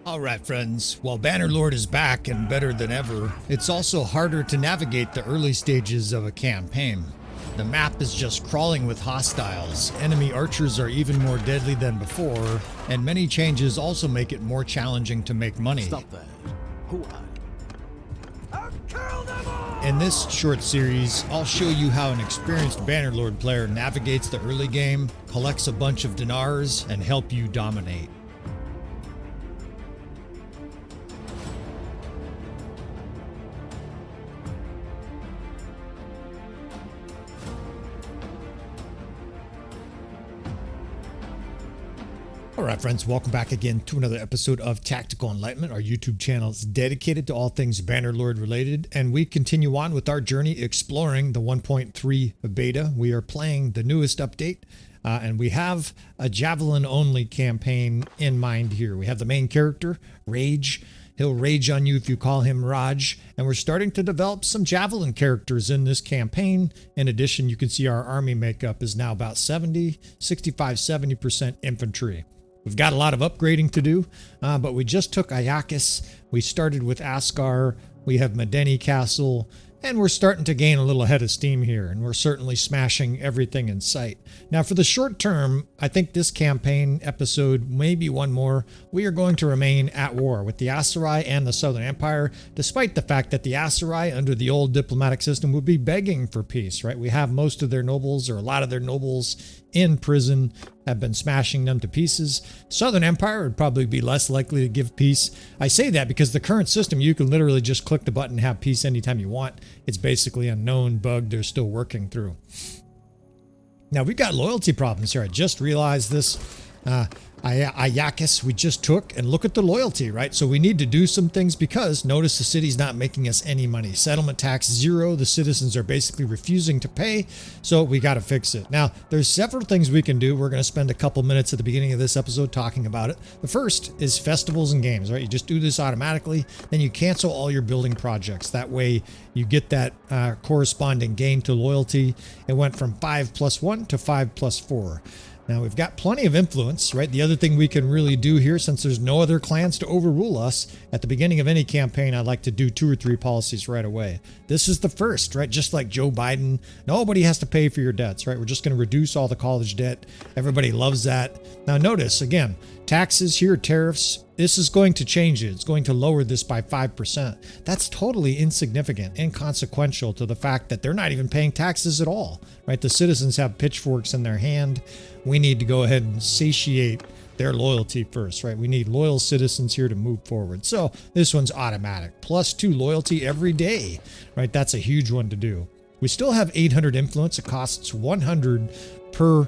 Alright friends, while Bannerlord is back and better than ever, it's also harder to navigate the early stages of a campaign. The map is just crawling with hostiles, enemy archers are even more deadly than before, and many changes also make it more challenging to make money. Stop that. Who are you? In this short series, I'll show you how an experienced Bannerlord player navigates the early game, collects a bunch of dinars, and help you dominate. Alright friends, welcome back again to another episode of Tactical Enlightenment. Our YouTube channel is dedicated to all things Bannerlord related, and we continue on with our journey exploring the 1.3 beta. We are playing the newest update, and we have a Javelin only campaign in mind here. We have the main character, Rage. He'll rage on you if you call him Raj, and we're starting to develop some Javelin characters in this campaign. In addition, you can see our army makeup is now about 65-70% infantry. We've got a lot of upgrading to do, but we just took Ayakis. We started with Askar. We have Medeni Castle, and we're starting to gain a little head of steam here, and we're certainly smashing everything in sight. Now, for the short term, I think this campaign episode, maybe one more, we are going to remain at war with the Aserai and the Southern Empire, despite the fact that the Aserai, under the old diplomatic system, would be begging for peace, right? We have most of their nobles, or a lot of their nobles, in prison, have been smashing them to pieces. Southern Empire would probably be less likely to give peace. I say that because the current system, you can literally just click the button and have peace anytime you want. It's basically a known bug they're still working through. Now, we've got loyalty problems here. I just realized this. Ayakis we just took, and look at the loyalty, right? So we need to do some things because notice the city's not making us any money. Settlement tax 0. The citizens are basically refusing to pay, so we got to fix it. Now, there's several things we can do. We're going to spend a couple minutes at the beginning of this episode talking about it. The first is festivals and games, right? You just do this automatically, then you cancel all your building projects. That way you get that corresponding gain to loyalty. It went from 5+1 to 5+4. Now, we've got plenty of influence, right? The other thing we can really do here, since there's no other clans to overrule us, at the beginning of any campaign, I like to do 2 or 3 policies right away. This is the first, right? Just like Joe Biden, nobody has to pay for your debts, right? We're just going to reduce all the college debt. Everybody loves that. Now, notice, again, taxes here, tariffs, this is going to change it. It's going to lower this by 5%. That's totally insignificant, inconsequential to the fact that they're not even paying taxes at all, right? The citizens have pitchforks in their hand. We need to go ahead and satiate their loyalty first, right? We need loyal citizens here to move forward. So this one's automatic. +2 loyalty every day, right? That's a huge one to do. We still have 800 influence. It costs 100 per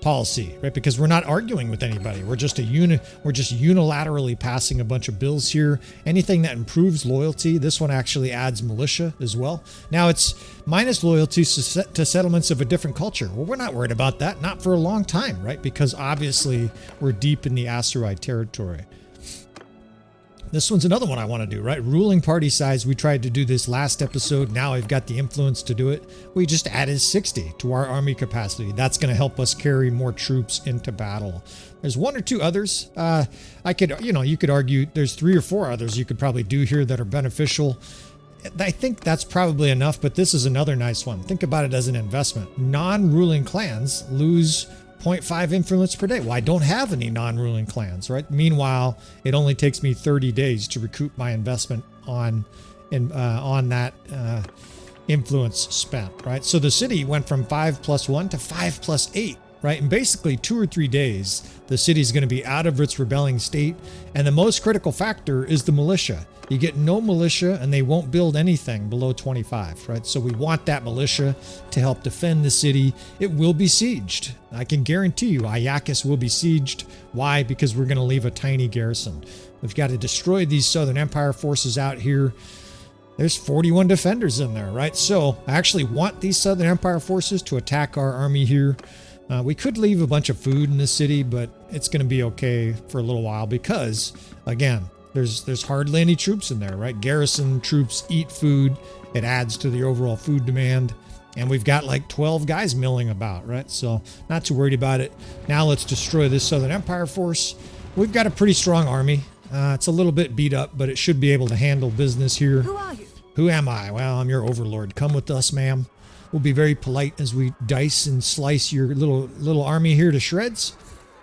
policy, right? Because we're not arguing with anybody. We're just unilaterally passing a bunch of bills here. Anything that improves loyalty, this one actually adds militia as well. Now it's minus loyalty to settlements of a different culture. Well, we're not worried about that, not for a long time, right? Because obviously we're deep in the Aserai territory. This one's another one I want to do, right? Ruling party size. We tried to do this last episode. Now I've got the influence to do it. We just added 60 to our army capacity. That's going to help us carry more troops into battle. There's 1 or 2 others. You could argue there's 3 or 4 others you could probably do here that are beneficial. I think that's probably enough, but this is another nice one. Think about it as an investment. Non-ruling clans lose 0.5 influence per day. Well, I don't have any non-ruling clans, right? Meanwhile, it only takes me 30 days to recoup my investment on that influence spent, right? So the city went from 5+1 to 5+8, right? In basically 2 or 3 days, the city's going to be out of its rebelling state. And the most critical factor is the militia. You get no militia and they won't build anything below 25, right? So we want that militia to help defend the city. It will be sieged. I can guarantee you Ayakis will be sieged. Why? Because we're going to leave a tiny garrison. We've got to destroy these Southern Empire forces out here. There's 41 defenders in there, right? So I actually want these Southern Empire forces to attack our army here. We could leave a bunch of food in the city, but it's going to be okay for a little while because, again, there's hardly any troops in there, right? Garrison troops eat food. It adds to the overall food demand. And we've got like 12 guys milling about, right? So not too worried about it. Now let's destroy this Southern Empire force. We've got a pretty strong army. It's a little bit beat up, but it should be able to handle business here. Who are you? Who am I? Well, I'm your overlord. Come with us, ma'am. We'll be very polite as we dice and slice your little army here to shreds.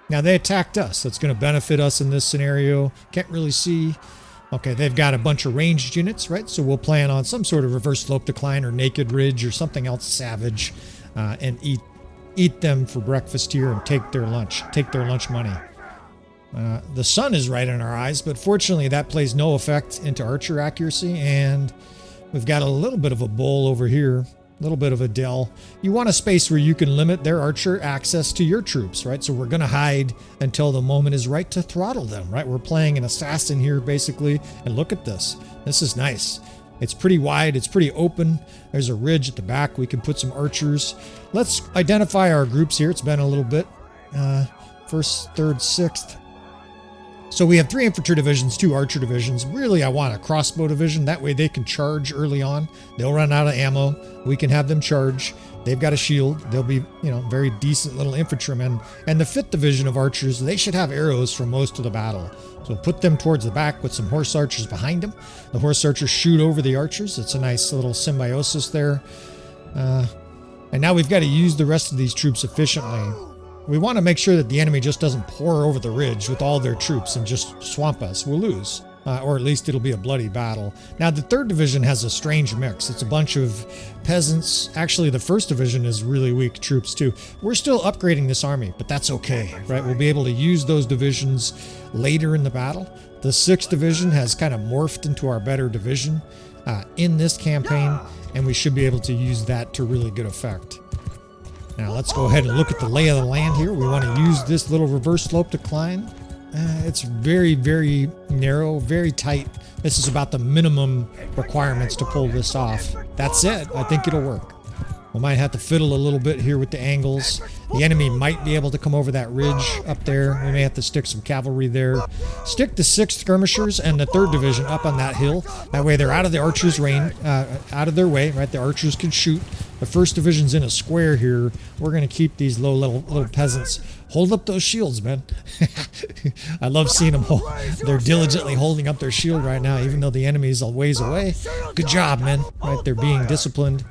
Now, they attacked us. That's going to benefit us in this scenario. Can't really see. Okay, they've got a bunch of ranged units, right? So we'll plan on some sort of reverse slope decline or naked ridge or something else savage and eat them for breakfast here and take their lunch money. The sun is right in our eyes, but fortunately that plays no effect into archer accuracy, and we've got a little bit of a bowl over here, a little bit of a dell. You want a space where you can limit their archer access to your troops, right? So we're going to hide until the moment is right to throttle them, right? We're playing an assassin here basically, and look at this. This is nice. It's pretty wide, it's pretty open. There's a ridge at the back. We can put some archers. Let's identify our groups here. It's been a little bit. First, third, sixth. So we have 3 infantry divisions, 2 archer divisions. Really, I want a crossbow division. That way they can charge early on. They'll run out of ammo. We can have them charge. They've got a shield. They'll be, very decent little infantrymen. And the 5th division of archers, they should have arrows for most of the battle. So put them towards the back with some horse archers behind them. The horse archers shoot over the archers. It's a nice little symbiosis there. And now we've got to use the rest of these troops efficiently. We want to make sure that the enemy just doesn't pour over the ridge with all their troops and just swamp us. We'll lose. Or at least it'll be a bloody battle. Now, the 3rd division has a strange mix. It's a bunch of peasants. Actually, the 1st division is really weak troops, too. We're still upgrading this army, but that's okay, right? We'll be able to use those divisions later in the battle. The 6th division has kind of morphed into our better division in this campaign, and we should be able to use that to really good effect. Now let's go ahead and look at the lay of the land here. We want to use this little reverse slope decline. It's very, very narrow, very tight. This is about the minimum requirements to pull this off. That's it. I think it'll work. We might have to fiddle a little bit here with the angles. The enemy might be able to come over that ridge up there. We may have to stick some cavalry there. Stick the 6th skirmishers and the 3rd division up on that hill. That way they're out of the archers' range, out of their way, right? The archers can shoot. The 1st division's in a square here. We're going to keep these low little peasants. Hold up those shields, man. I love seeing them. They're diligently holding up their shield right now, even though the enemy's a ways away. Good job, man. Right? They're being disciplined.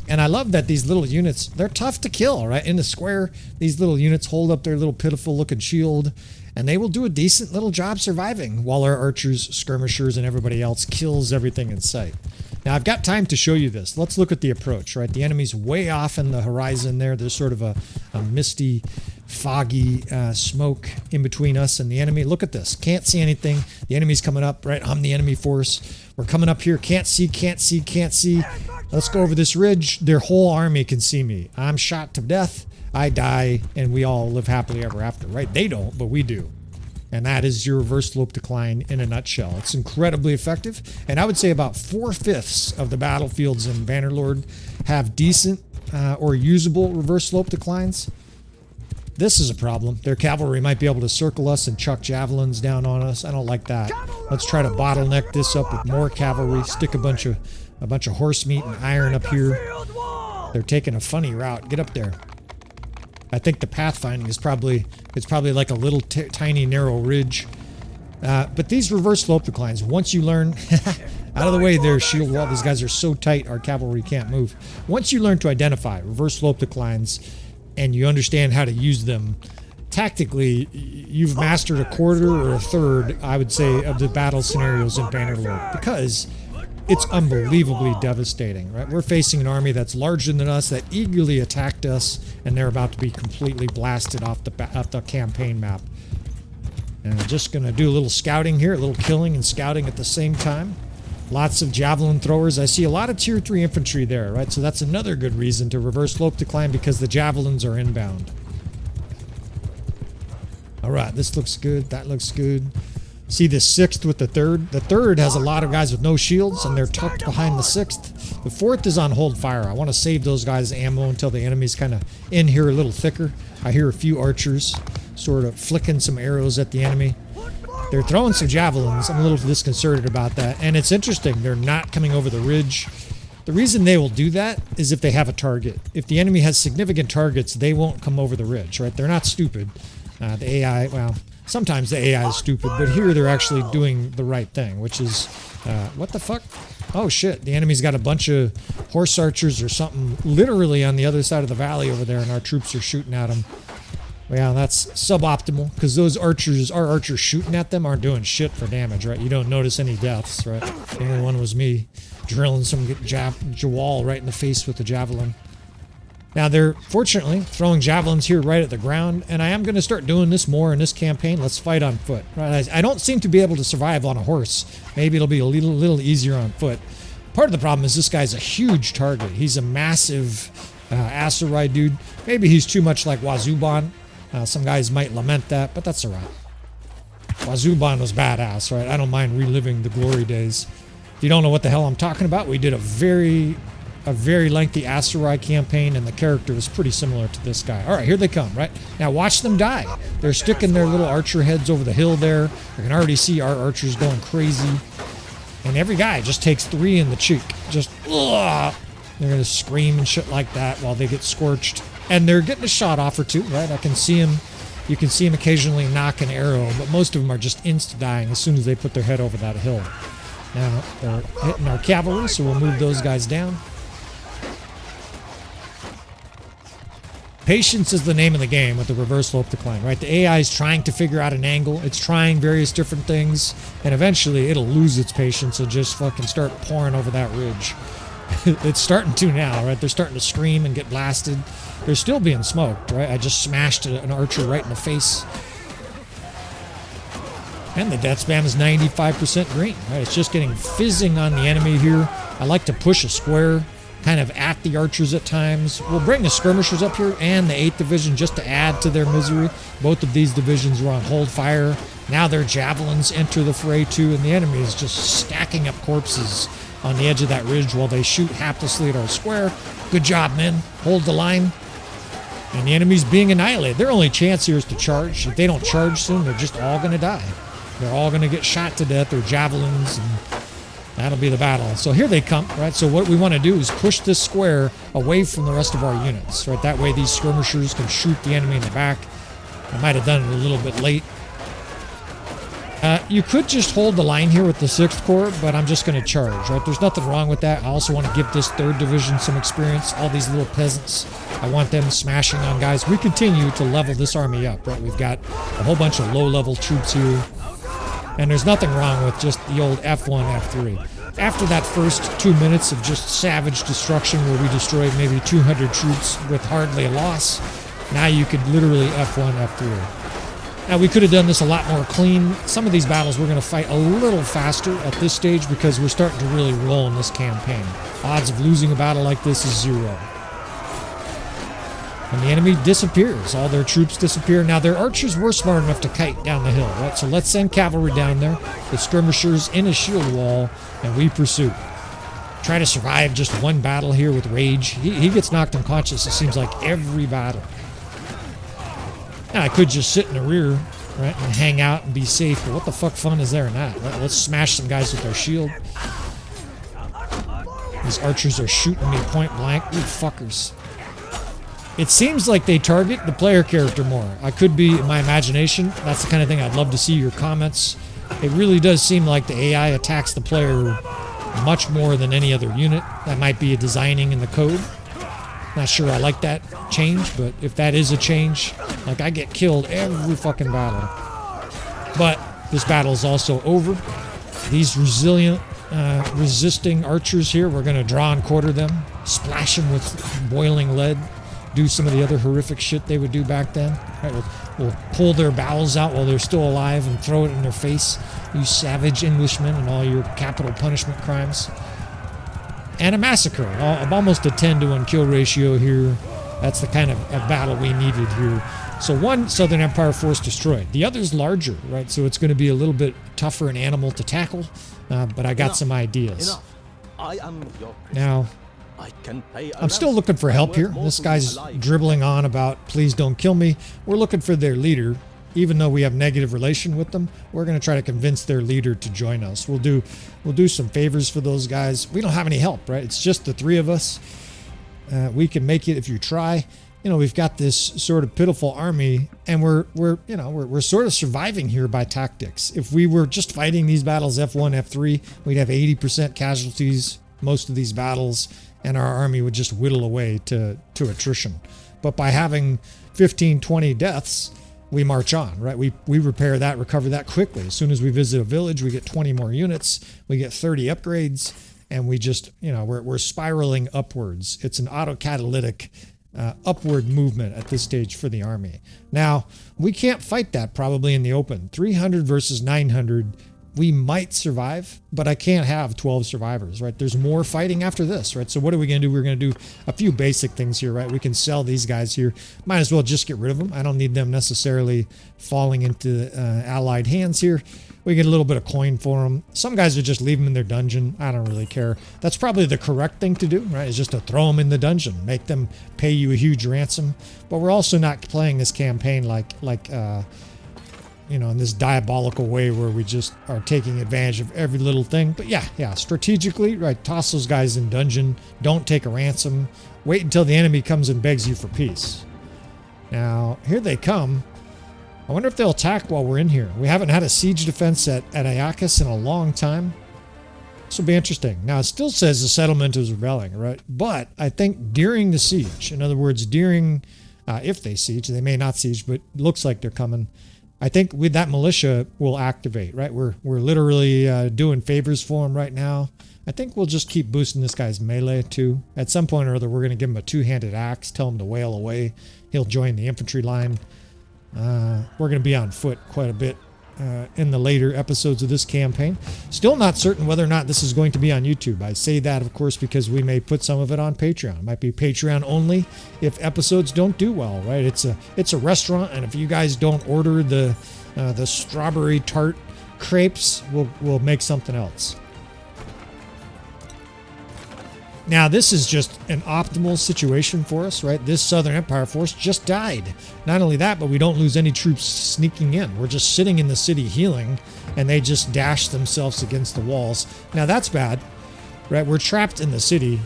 And I love that these little units, they're tough to kill, right? In the square, these little units hold up their little pitiful looking shield, and they will do a decent little job surviving while our archers, skirmishers, and everybody else kills everything in sight. Now, I've got time to show you this. Let's look at the approach, right? The enemy's way off in the horizon there. There's sort of a misty, foggy smoke in between us and the enemy. Look at this. Can't see anything. The enemy's coming up, right? I'm the enemy force. We're coming up here. Can't see, can't see, can't see. Let's go over this ridge. Their whole army can see me. I'm shot to death. I die, and we all live happily ever after, right? They don't, but we do. And that is your reverse slope decline in a nutshell. It's incredibly effective. And I would say about 4/5 of the battlefields in Bannerlord have decent or usable reverse slope declines. This is a problem. Their cavalry might be able to circle us and chuck javelins down on us. I don't like that. Let's try to bottleneck this up with more cavalry. Stick a bunch of horse meat and iron up here. They're taking a funny route. Get up there. I think the pathfinding is probably like a little tiny narrow ridge. But these reverse slope declines, once you learn out of the way there, shield wall, these guys are so tight our cavalry can't move. Once you learn to identify reverse slope declines and you understand how to use them tactically, you've mastered a quarter or a third, I would say, of the battle scenarios in Bannerlord, because it's unbelievably devastating, right? We're facing an army that's larger than us, that eagerly attacked us, and they're about to be completely blasted off the campaign map. And I'm just going to do a little scouting here, a little killing and scouting at the same time. Lots of javelin throwers. I see a lot of tier 3 infantry there, right? So that's another good reason to reverse slope decline, because the javelins are inbound. All right, this looks good. That looks good. See the 6th with the 3rd. The 3rd has a lot of guys with no shields, and they're tucked behind the 6th. The 4th is on hold fire. I want to save those guys' ammo until the enemy's kind of in here a little thicker. I hear a few archers sort of flicking some arrows at the enemy. They're throwing some javelins. I'm a little disconcerted about that. And it's interesting. They're not coming over the ridge. The reason they will do that is if they have a target. If the enemy has significant targets, they won't come over the ridge, right? They're not stupid. The AI, well, sometimes the AI is stupid, but here they're actually doing the right thing, which is, what the fuck? Oh shit, the enemy's got a bunch of horse archers or something literally on the other side of the valley over there, and our troops are shooting at them. Well, that's suboptimal, because those archers, our archers shooting at them aren't doing shit for damage, right? You don't notice any deaths, right? The only one was me drilling some Jawal right in the face with the javelin. Now they're, fortunately, throwing javelins here right at the ground, and I am going to start doing this more in this campaign. Let's fight on foot. Right? I don't seem to be able to survive on a horse. Maybe it'll be a little easier on foot. Part of the problem is this guy's a huge target. He's a massive Aserai dude. Maybe he's too much like Wazuban. Some guys might lament that, but that's alright. Wazuban was badass, right? I don't mind reliving the glory days. If you don't know what the hell I'm talking about, we did a very lengthy Aserai campaign, and the character was pretty similar to this guy. Alright, here they come, right? Now watch them die. They're sticking their little archer heads over the hill there. You can already see our archers going crazy. And every guy just takes 3 in the cheek. Just, ugh! They're going to scream and shit like that while they get scorched. And they're getting a shot off or two, right? I can see him. You can see him occasionally knock an arrow, but most of them are just insta-dying as soon as they put their head over that hill. Now, they're hitting our cavalry, so we'll move those guys down. Patience is the name of the game with the reverse slope decline, right? The AI is trying to figure out an angle. It's trying various different things, and eventually it'll lose its patience and just fucking start pouring over that ridge. It's starting to now, right? They're starting to scream and get blasted. They're still being smoked, right? I just smashed an archer right in the face. And the death spam is 95% green, right? It's just getting fizzing on the enemy here. I like to push a square kind of at the archers at times. We'll bring the skirmishers up here and the 8th Division just to add to their misery. Both of these divisions were on hold fire. Now their javelins enter the fray too, and the enemy is just stacking up corpses on the edge of that ridge while they shoot haplessly at our square. Good job, men. Hold the line. And the enemy's being annihilated. Their only chance here is to charge. If they don't charge soon, they're just all going to die. They're all going to get shot to death, or javelins, and that'll be the battle. So here they come, right? So what we want to do is push this square away from the rest of our units, right? That way these skirmishers can shoot the enemy in the back. I might have done it a little bit late. You could just hold the line here with the 6th Corps, but I'm just going to charge, right? There's nothing wrong with that. I also want to give this 3rd Division some experience. All these little peasants, I want them smashing on guys. We continue to level this army up, right? We've got a whole bunch of low-level troops here. And there's nothing wrong with just the old F1, F3. After that first 2 minutes of just savage destruction where we destroyed maybe 200 troops with hardly a loss, now you could literally F1, F3. Now, we could have done this a lot more clean. Some of these battles we're going to fight a little faster at this stage because we're starting to really roll in this campaign. Odds of losing a battle like this is 0. And the enemy disappears. All their troops disappear. Now, their archers were smart enough to kite down the hill, right? So let's send cavalry down there, the skirmishers in a shield wall, and we pursue. Try to survive just one battle here with Rage. He gets knocked unconscious, it seems like, every battle. Now, I could just sit in the rear, right, and hang out and be safe, but what the fuck fun is there in that? Right? Let's smash some guys with our shield. These archers are shooting me point blank. You fuckers. It seems like they target the player character more. I could be in my imagination. That's the kind of thing I'd love to see your comments. It really does seem like the AI attacks the player much more than any other unit. That might be a designing in the code. Not sure I like that change, but if that is a change, like, I get killed every fucking battle. But this battle is also over. These resilient, resisting archers here, we're going to draw and quarter them, splash them with boiling lead, do some of the other horrific shit they would do back then. Right, we'll pull their bowels out while they're still alive and throw it in their face, you savage Englishmen and all your capital punishment crimes. And a massacre of almost a 10-to-1 kill ratio here. That's the kind of battle we needed here. So one Southern Empire force destroyed. The other's larger, right? So it's going to be a little bit tougher an animal to tackle. But I got some ideas. Now, I'm still looking for help here. This guy's dribbling on about, please don't kill me. We're looking for their leader. Even though we have negative relation with them, we're going to try to convince their leader to join us. We'll do some favors for those guys. We don't have any help, right? It's just the 3 of us. We can make it if you try. we've got this sort of pitiful army, and we're sort of surviving here by tactics. If we were just fighting these battles F1, F3, we'd have 80% casualties most of these battles, and our army would just whittle away to attrition. But by having 15, 20 deaths, we march on, right? We recover that quickly. As soon as we visit a village, we get 20 more units, we get 30 upgrades, and we just, we're spiraling upwards. It's an autocatalytic upward movement at this stage for the army. Now, we can't fight that probably in the open. 300 versus 900, we might survive, but I can't have 12 survivors, right? There's more fighting after this, right? So what are we going to do? We're going to do a few basic things here, right? We can sell these guys here. Might as well just get rid of them. I don't need them necessarily falling into allied hands here. We get a little bit of coin for them. Some guys would just leave them in their dungeon. I don't really care. That's probably the correct thing to do, right? Is just to throw them in the dungeon, make them pay you a huge ransom. But we're also not playing this campaign like in this diabolical way where we just are taking advantage of every little thing. But yeah, strategically, right? Toss those guys in dungeon. Don't take a ransom. Wait until the enemy comes and begs you for peace. Now, here they come. I wonder if they'll attack while we're in here. We haven't had a siege defense at Ayakis in a long time. This will be interesting. Now, it still says the settlement is rebelling, right? But I think during the siege, in other words, if they siege, they may not siege, but it looks like they're coming. I think with that militia will activate, right? We're literally doing favors for them right now. I think we'll just keep boosting this guy's melee too. At some point or other, we're going to give him a two-handed axe, tell him to wail away. He'll join the infantry line. We're going to be on foot quite a bit in the later episodes of this campaign. Still not certain whether or not this is going to be on YouTube. I say that, of course, because we may put some of it on Patreon. It might be Patreon only if episodes don't do well, right? It's a restaurant, and if you guys don't order the strawberry tart crepes, we'll make something else. Now, this is just an optimal situation for us, right? This Southern Empire force just died. Not only that, but we don't lose any troops sneaking in. We're just sitting in the city healing, and they just dash themselves against the walls. Now, that's bad, right? We're trapped in the city.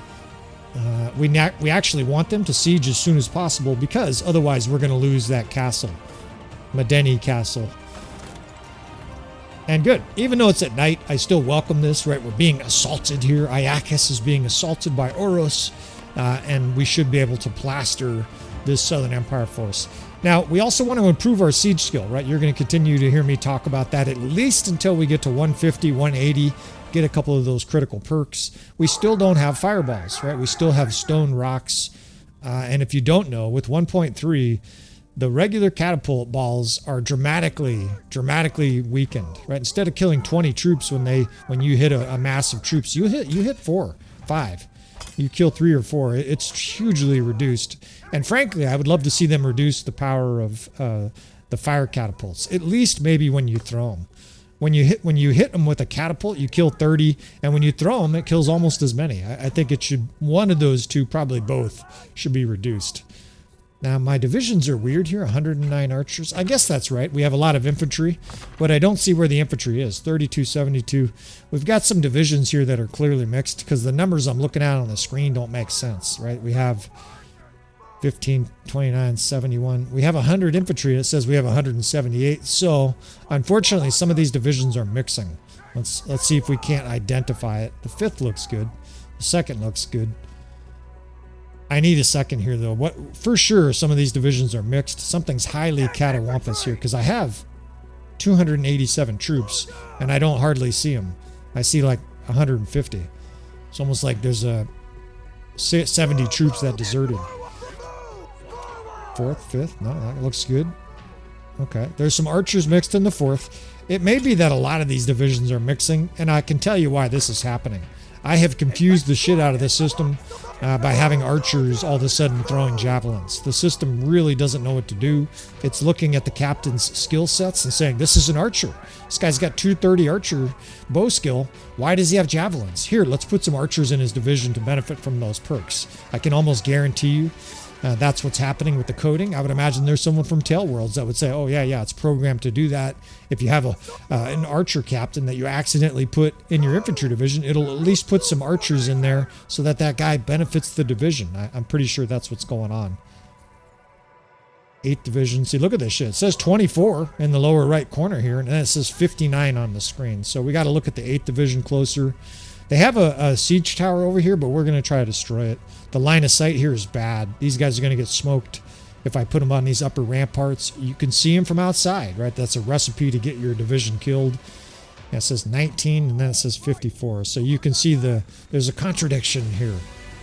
We actually want them to siege as soon as possible because otherwise we're going to lose that castle, Medeni Castle. And good. Even though it's at night, I still welcome this, right? We're being assaulted here. Ayakis is being assaulted by Oros, and we should be able to plaster this Southern Empire force. Now, we also want to improve our siege skill, right? You're going to continue to hear me talk about that at least until we get to 150, 180, get a couple of those critical perks. We still don't have fireballs, right? We still have stone rocks. And if you don't know, with 1.3, the regular catapult balls are dramatically weakened, right? Instead of killing 20 troops when you hit a mass of troops, you hit 4, 5. You kill 3 or 4. It's hugely reduced. And frankly, I would love to see them reduce the power of the fire catapults. At least maybe when you throw them. When you hit them with a catapult, you kill 30, and when you throw them, it kills almost as many. I think it should, one of those two, probably both, should be reduced. Now, my divisions are weird here, 109 archers. I guess that's right. We have a lot of infantry, but I don't see where the infantry is. 32, 72. We've got some divisions here that are clearly mixed because the numbers I'm looking at on the screen don't make sense, right? We have 15, 29, 71. We have 100 infantry. It says we have 178. So, unfortunately, some of these divisions are mixing. Let's see if we can't identify it. The 5th looks good. The 2nd looks good. I need a second here, though. For sure, some of these divisions are mixed. Something's highly catawampus here, because I have 287 troops, and I don't hardly see them. I see like 150. It's almost like there's 70 troops that deserted. 4th, 5th? No, that looks good. Okay. There's some archers mixed in the 4th. It may be that a lot of these divisions are mixing, and I can tell you why this is happening. I have confused the shit out of this system by having archers all of a sudden throwing javelins. The system really doesn't know what to do. It's looking at the captain's skill sets and saying, this is an archer. This guy's got 230 archer bow skill. Why does he have javelins? Here, let's put some archers in his division to benefit from those perks. I can almost guarantee you that's what's happening with the coding. I would imagine there's someone from Tail Worlds that would say, oh, yeah, it's programmed to do that. If you have an archer captain that you accidentally put in your infantry division, it'll at least put some archers in there so that guy benefits the division. I'm pretty sure that's what's going on. 8th Division. See, look at this shit. It says 24 in the lower right corner here, and then it says 59 on the screen. So we got to look at the 8th Division closer. They have a siege tower over here, but we're going to try to destroy it. The line of sight here is bad. These guys are going to get smoked if I put them on these upper ramparts. You can see them from outside, right? That's a recipe to get your division killed. Yeah, it says 19, and then it says 54. So you can see there's a contradiction here.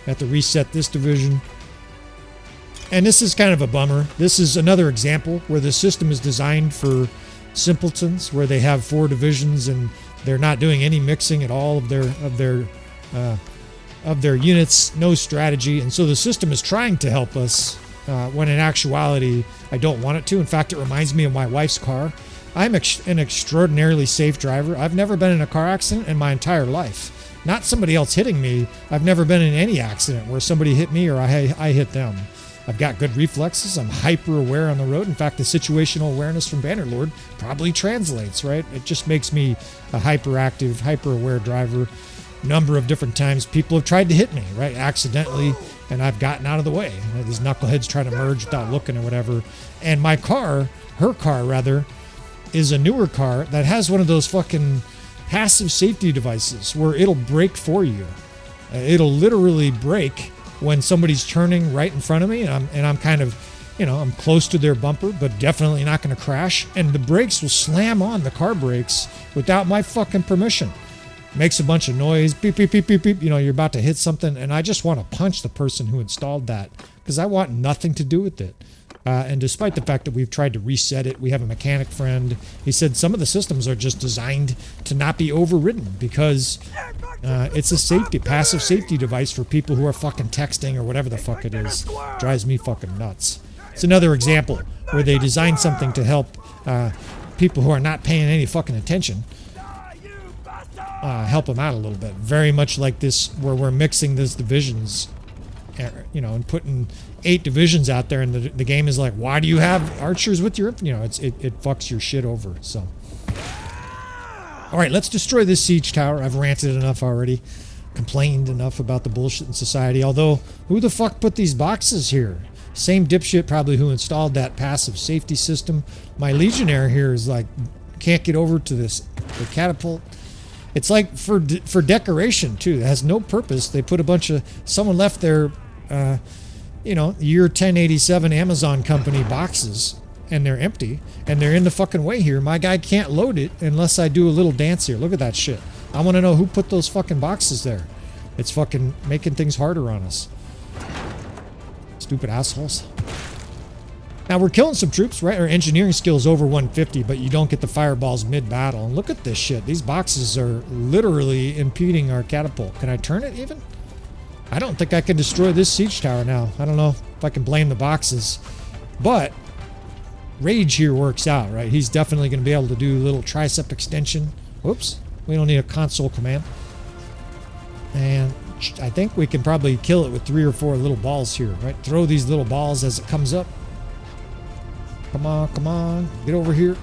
I have to reset this division. And this is kind of a bummer. This is another example where the system is designed for simpletons, where they have 4 divisions and they're not doing any mixing at all of their units, no strategy. And so the system is trying to help us when in actuality I don't want it to. In fact, it reminds me of my wife's car. I'm an extraordinarily safe driver. I've never been in a car accident in my entire life. Not somebody else hitting me. I've never been in any accident where somebody hit me or I hit them. I've got good reflexes. I'm hyper aware on the road. In fact, the situational awareness from Bannerlord probably translates, right? It just makes me a hyperactive, hyper aware driver. Number of different times people have tried to hit me, right? Accidentally, and I've gotten out of the way. These knuckleheads try to merge without looking or whatever. And my car, her car rather, is a newer car that has one of those fucking passive safety devices where it'll brake for you. It'll literally brake when somebody's turning right in front of me, and I'm kind of, I'm close to their bumper, but definitely not going to crash. And the brakes will slam on, the car brakes, without my fucking permission. Makes a bunch of noise, beep, beep, beep, beep, beep. You're about to hit something, and I just want to punch the person who installed that because I want nothing to do with it. And despite the fact that we've tried to reset it, we have a mechanic friend. He said some of the systems are just designed to not be overridden because it's a passive safety device for people who are fucking texting or whatever the fuck it is. Drives me fucking nuts. It's another example where they designed something to help people who are not paying any fucking attention. Help them out a little bit. Very much like this, where we're mixing these divisions, and putting 8 divisions out there, and the game is like, why do you have archers with your, it fucks your shit over. So, all right, let's destroy this siege tower. I've ranted enough already, complained enough about the bullshit in society. Although, who the fuck put these boxes here? Same dipshit probably who installed that passive safety system. My legionnaire here is like, can't get over to the catapult. It's like for decoration too. It has no purpose. They put a bunch of, someone left their, year 1087 Amazon company boxes, and they're empty, and they're in the fucking way here. My guy can't load it unless I do a little dance here. Look at that shit. I want to know who put those fucking boxes there. It's fucking making things harder on us. Stupid assholes. Now we're killing some troops, right? Our engineering skill's over 150, but you don't get the fireballs mid-battle. And look at this shit. These boxes are literally impeding our catapult. Can I turn it even? I don't think I can destroy this siege tower now. I don't know if I can blame the boxes. But Rage here works out, right? He's definitely going to be able to do a little tricep extension. Whoops. We don't need a console command. And I think we can probably kill it with 3 or 4 little balls here, right? Throw these little balls as it comes up. Come on, come on. Get over here.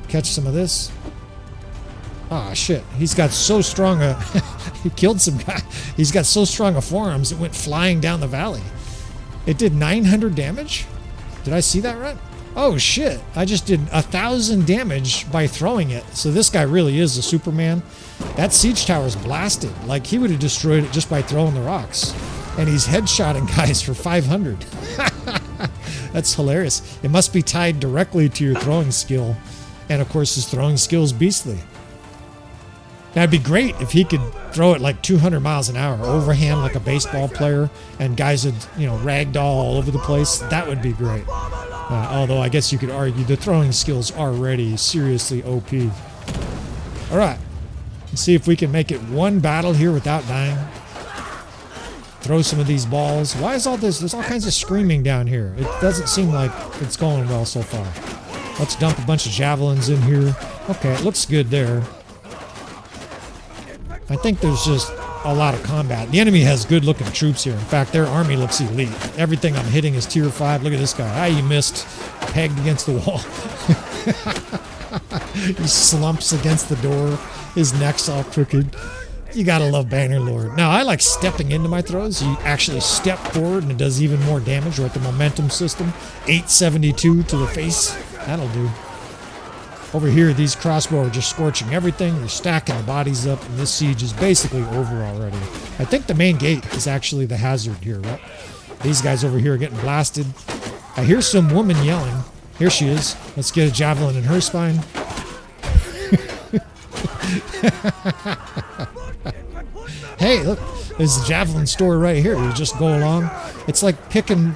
Catch some of this. Ah, shit. He's got so strong a... he killed some guy. He's got so strong a forearms, it went flying down the valley. It did 900 damage? Did I see that right? Oh, shit. I just did 1,000 damage by throwing it. So this guy really is a Superman. That siege tower is blasted. Like, he would have destroyed it just by throwing the rocks. And he's headshotting guys for 500. That's hilarious. It must be tied directly to your throwing skill. And of course, his throwing skill is beastly. Now, it'd be great if he could throw it like 200 miles an hour, overhand like a baseball player, and guys would, ragdoll all over the place. That would be great. Although I guess you could argue the throwing skill's already seriously OP. All right. Let's see if we can make it one battle here without dying. Throw some of these balls. Why is all this? There's all kinds of screaming down here. It doesn't seem like it's going well so far. Let's dump a bunch of javelins in here. Okay, it looks good there. I think there's just a lot of combat. The enemy has good looking troops here. In fact, their army looks elite. Everything I'm hitting is tier 5. Look at this guy. Ah, you missed. Pegged against the wall. He slumps against the door. His neck's all crooked. You gotta love Bannerlord. Now, I like stepping into my throws. You actually step forward and it does even more damage, right? The momentum system. 872 to the face. That'll do. Over here, these crossbow are just scorching everything. They're stacking the bodies up, and this siege is basically over already. I think the main gate is actually the hazard here, right? These guys over here are getting blasted. I hear some woman yelling. Here she is. Let's get a javelin in her spine. Hey, look, there's a javelin store right here. You just go along. It's like picking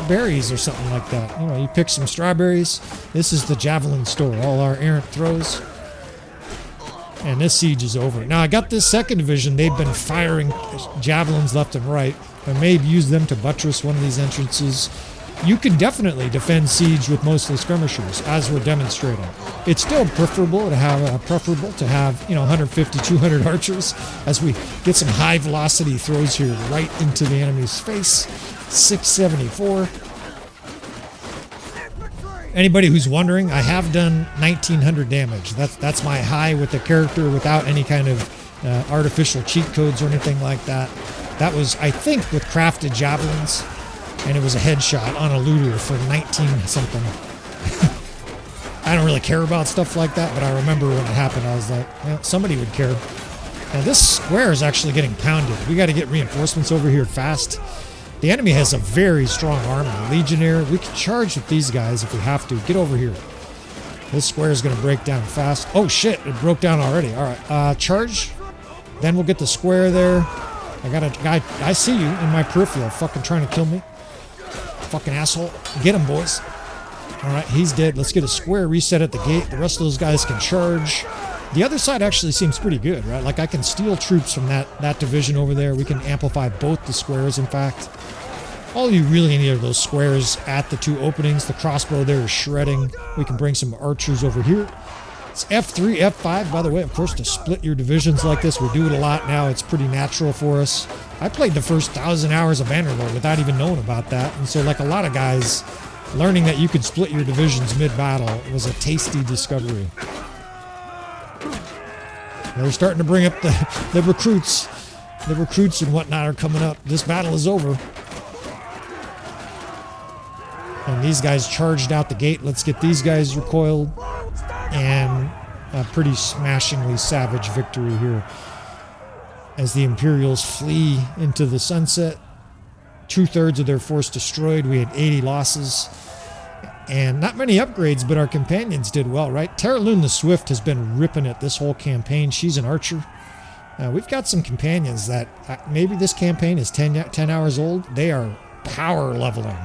berries or something like that. You know, you pick some strawberries. This is the javelin store. All our errant throws. And this siege is over. Now, I got this second division. They've been firing javelins left and right. I may have used them to buttress one of these entrances. You can definitely defend siege with mostly skirmishers, as we're demonstrating. It's still preferable to have 150, 200 archers, as we get some high velocity throws here right into the enemy's face. 674. Anybody who's wondering, I have done 1900 damage. That's my high with the character without any kind of artificial cheat codes or anything like that. That was, I think, with crafted javelins. And it was a headshot on a looter for 19 something. I don't really care about stuff like that, but I remember when it happened, I was like, well, somebody would care. Now this square is actually getting pounded. We got to get reinforcements over here fast. The enemy has a very strong army. Legionnaire, we can charge with these guys if we have to. Get over here. This square is going to break down fast. Oh shit, it broke down already. All right, charge. Then we'll get the square there. I got a guy, I see you in my peripheral fucking trying to kill me. Fucking asshole. Get him, boys. All right, he's dead. Let's get a square reset at the gate. The rest of those guys can charge. The other side actually seems pretty good, right? Like I can steal troops from that division over there. We can amplify both the squares, in fact. All you really need are those squares at the two openings. The crossbow there is shredding. We can bring some archers over here. It's F3, F5, by the way, of course, to split your divisions like this. We do it a lot now. It's pretty natural for us. I played the first 1,000 hours of Bannerlord without even knowing about that. And so, like a lot of guys, learning that you could split your divisions mid-battle was a tasty discovery. They're starting to bring up the recruits. The recruits and whatnot are coming up. This battle is over. And these guys charged out the gate. Let's get these guys recoiled. And a pretty smashingly savage victory here as the Imperials flee into the sunset. 2/3 of their force destroyed. We had 80 losses and not many upgrades, but our companions did well, right? Terraloon the Swift has been ripping it this whole campaign. She's an archer. We've got some companions that maybe this campaign is 10 hours old. They are power leveling.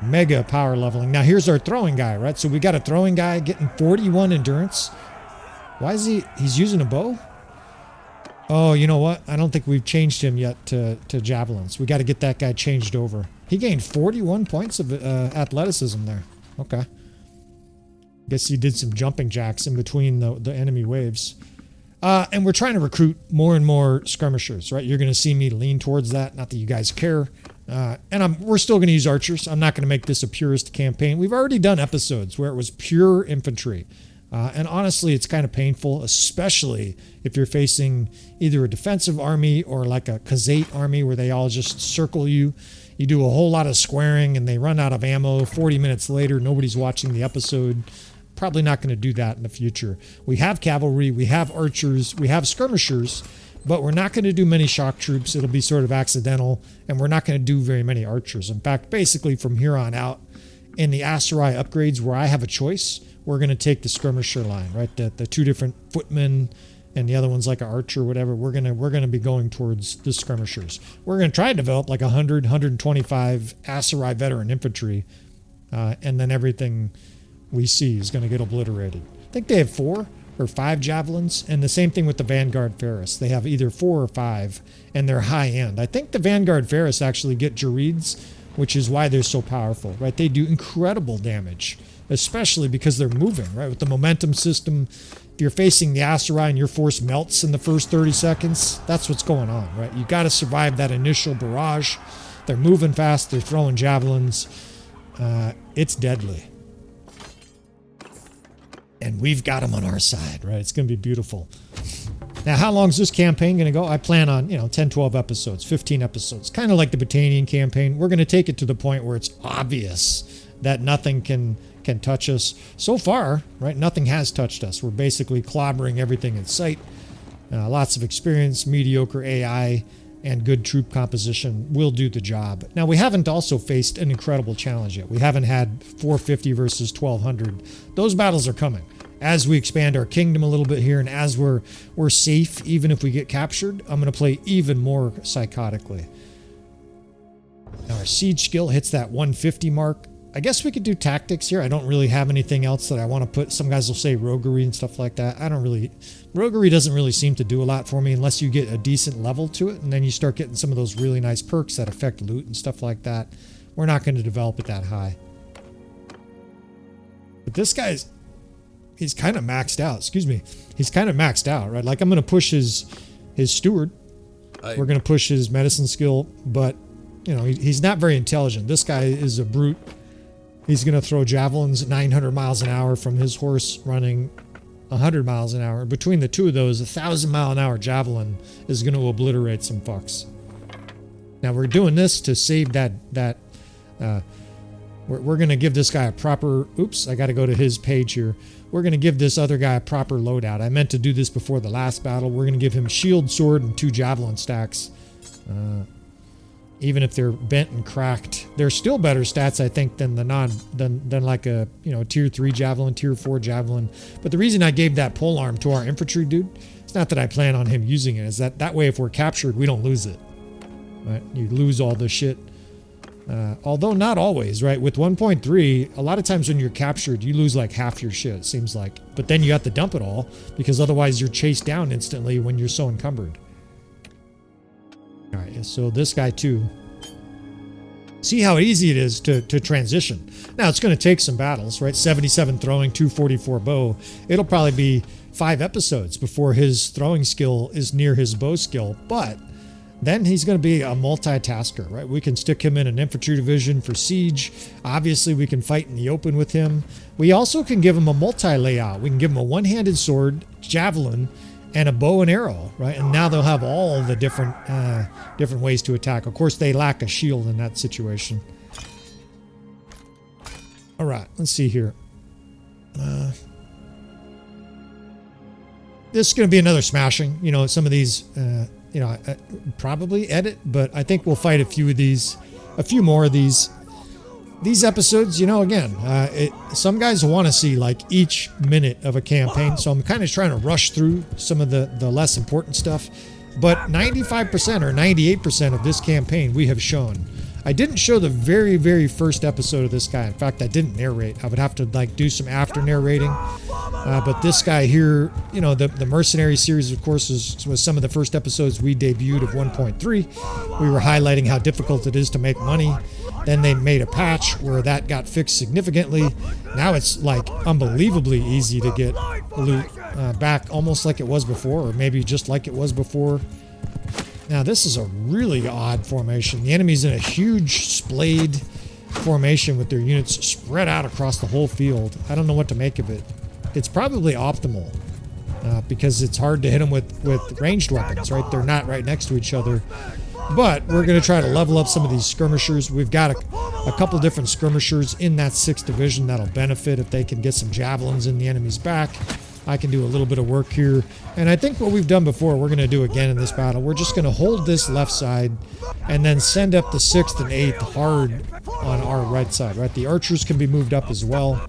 Mega power leveling. Now here's our throwing guy, right? So we got a throwing guy getting 41 endurance. Why is he's using a bow? Oh, you know what? I don't think we've changed him yet to javelins. We got to get that guy changed over. He gained 41 points of athleticism there. Okay. Guess he did some jumping jacks in between the enemy waves. And we're trying to recruit more and more skirmishers, right? You're going to see me lean towards that. Not that you guys care. And we're still going to use archers. I'm not going to make this a purist campaign. We've already done episodes where it was pure infantry. And honestly, it's kind of painful, especially if you're facing either a defensive army or like a Khazate army where they all just circle you. You do a whole lot of squaring and they run out of ammo. 40 minutes later, nobody's watching the episode. Probably not going to do that in the future. We have cavalry, we have archers, we have skirmishers, but we're not going to do many shock troops. It'll be sort of accidental, and we're not going to do very many archers. In fact, basically from here on out, in the Aserai upgrades where I have a choice, we're going to take the skirmisher line, right? The two different footmen and the other one's like an archer or whatever. We're going to be going towards the skirmishers. We're going to try to develop like 100, 125 Aserai veteran infantry, and then everything we see is going to get obliterated. I think they have 4 or 5 javelins, and the same thing with the Vanguard Ferris. They have either 4 or 5, and they're high end. I think the Vanguard Ferris actually get Jarids, which is why they're so powerful, right? They do incredible damage, especially because they're moving, right? With the momentum system, if you're facing the Aserai and your force melts in the first 30 seconds, that's what's going on, right? You got to survive that initial barrage. They're moving fast. They're throwing javelins. It's deadly. And we've got them on our side, right? It's going to be beautiful. Now, how long is this campaign going to go? I plan on, 10, 12 episodes, 15 episodes, kind of like the Botanian campaign. We're going to take it to the point where it's obvious that nothing can touch us. So far, right, nothing has touched us. We're basically clobbering everything in sight. Lots of experience, mediocre AI, and good troop composition will do the job. Now, we haven't also faced an incredible challenge yet. We haven't had 450 versus 1200. Those battles are coming. As we expand our kingdom a little bit here, and as we're safe, even if we get captured, I'm going to play even more psychotically. Now, our siege skill hits that 150 mark. I guess we could do tactics here. I don't really have anything else that I want to put. Some guys will say roguery and stuff like that. Roguery doesn't really seem to do a lot for me unless you get a decent level to it, and then you start getting some of those really nice perks that affect loot and stuff like that. We're not going to develop it that high. But this guy's, he's kind of maxed out. Excuse me. He's kind of maxed out, right? Like, I'm going to push his steward. We're going to push his medicine skill, but, he's not very intelligent. This guy is a brute. He's going to throw javelins 900 miles an hour from his horse running 100 miles an hour. Between the two of those, 1,000-mile-an-hour javelin is going to obliterate some fucks. Now, we're doing this to save that we're going to give this guy a proper... Oops, I got to go to his page here. We're going to give this other guy a proper loadout. I meant to do this before the last battle. We're going to give him shield, sword, and 2 javelin stacks. Even if they're bent and cracked, they're still better stats, I think, than than like a tier 3 javelin, tier 4 javelin. But the reason I gave that polearm to our infantry dude, it's not that I plan on him using it. Is that way if we're captured, we don't lose it. Right? You lose all the shit. Although not always, right? With 1.3, a lot of times when you're captured, you lose like half your shit, it seems like. But then you have to dump it all because otherwise you're chased down instantly when you're so encumbered. All right, so this guy too. See how easy it is to transition. Now, it's going to take some battles, right? 77 throwing, 244 bow. It'll probably be 5 episodes before his throwing skill is near his bow skill, but then he's going to be a multitasker, right? We can stick him in an infantry division for siege. Obviously, we can fight in the open with him. We also can give him a multi-layout. We can give him a one-handed sword, javelin, and a bow and arrow, right? And now they'll have all the different ways to attack. Of course, they lack a shield in that situation. All right, let's see here. This is going to be another smashing. Some of these, probably edit, but I think we'll fight a few more of these. These episodes, again, some guys want to see like each minute of a campaign, so I'm kind of trying to rush through some of the less important stuff. But 95% or 98% of this campaign we have shown. I didn't show the very, very first episode of this guy. In fact, I didn't narrate. I would have to do some after narrating. But this guy here, the Mercenary series, of course, was some of the first episodes we debuted of 1.3. We were highlighting how difficult it is to make money. Then they made a patch where that got fixed significantly. Now it's like unbelievably easy to get loot back, almost like it was before, or maybe just like it was before. Now this is a really odd formation. The enemy's in a huge splayed formation with their units spread out across the whole field. I don't know what to make of it. It's probably optimal because it's hard to hit them with ranged weapons, right? They're not right next to each other. But we're going to try to level up some of these skirmishers. We've got a couple different skirmishers in that 6th division that'll benefit if they can get some javelins in the enemy's back. I can do a little bit of work here. And I think what we've done before, we're going to do again in this battle. We're just going to hold this left side and then send up the 6th and 8th hard on our right side, right? The archers can be moved up as well.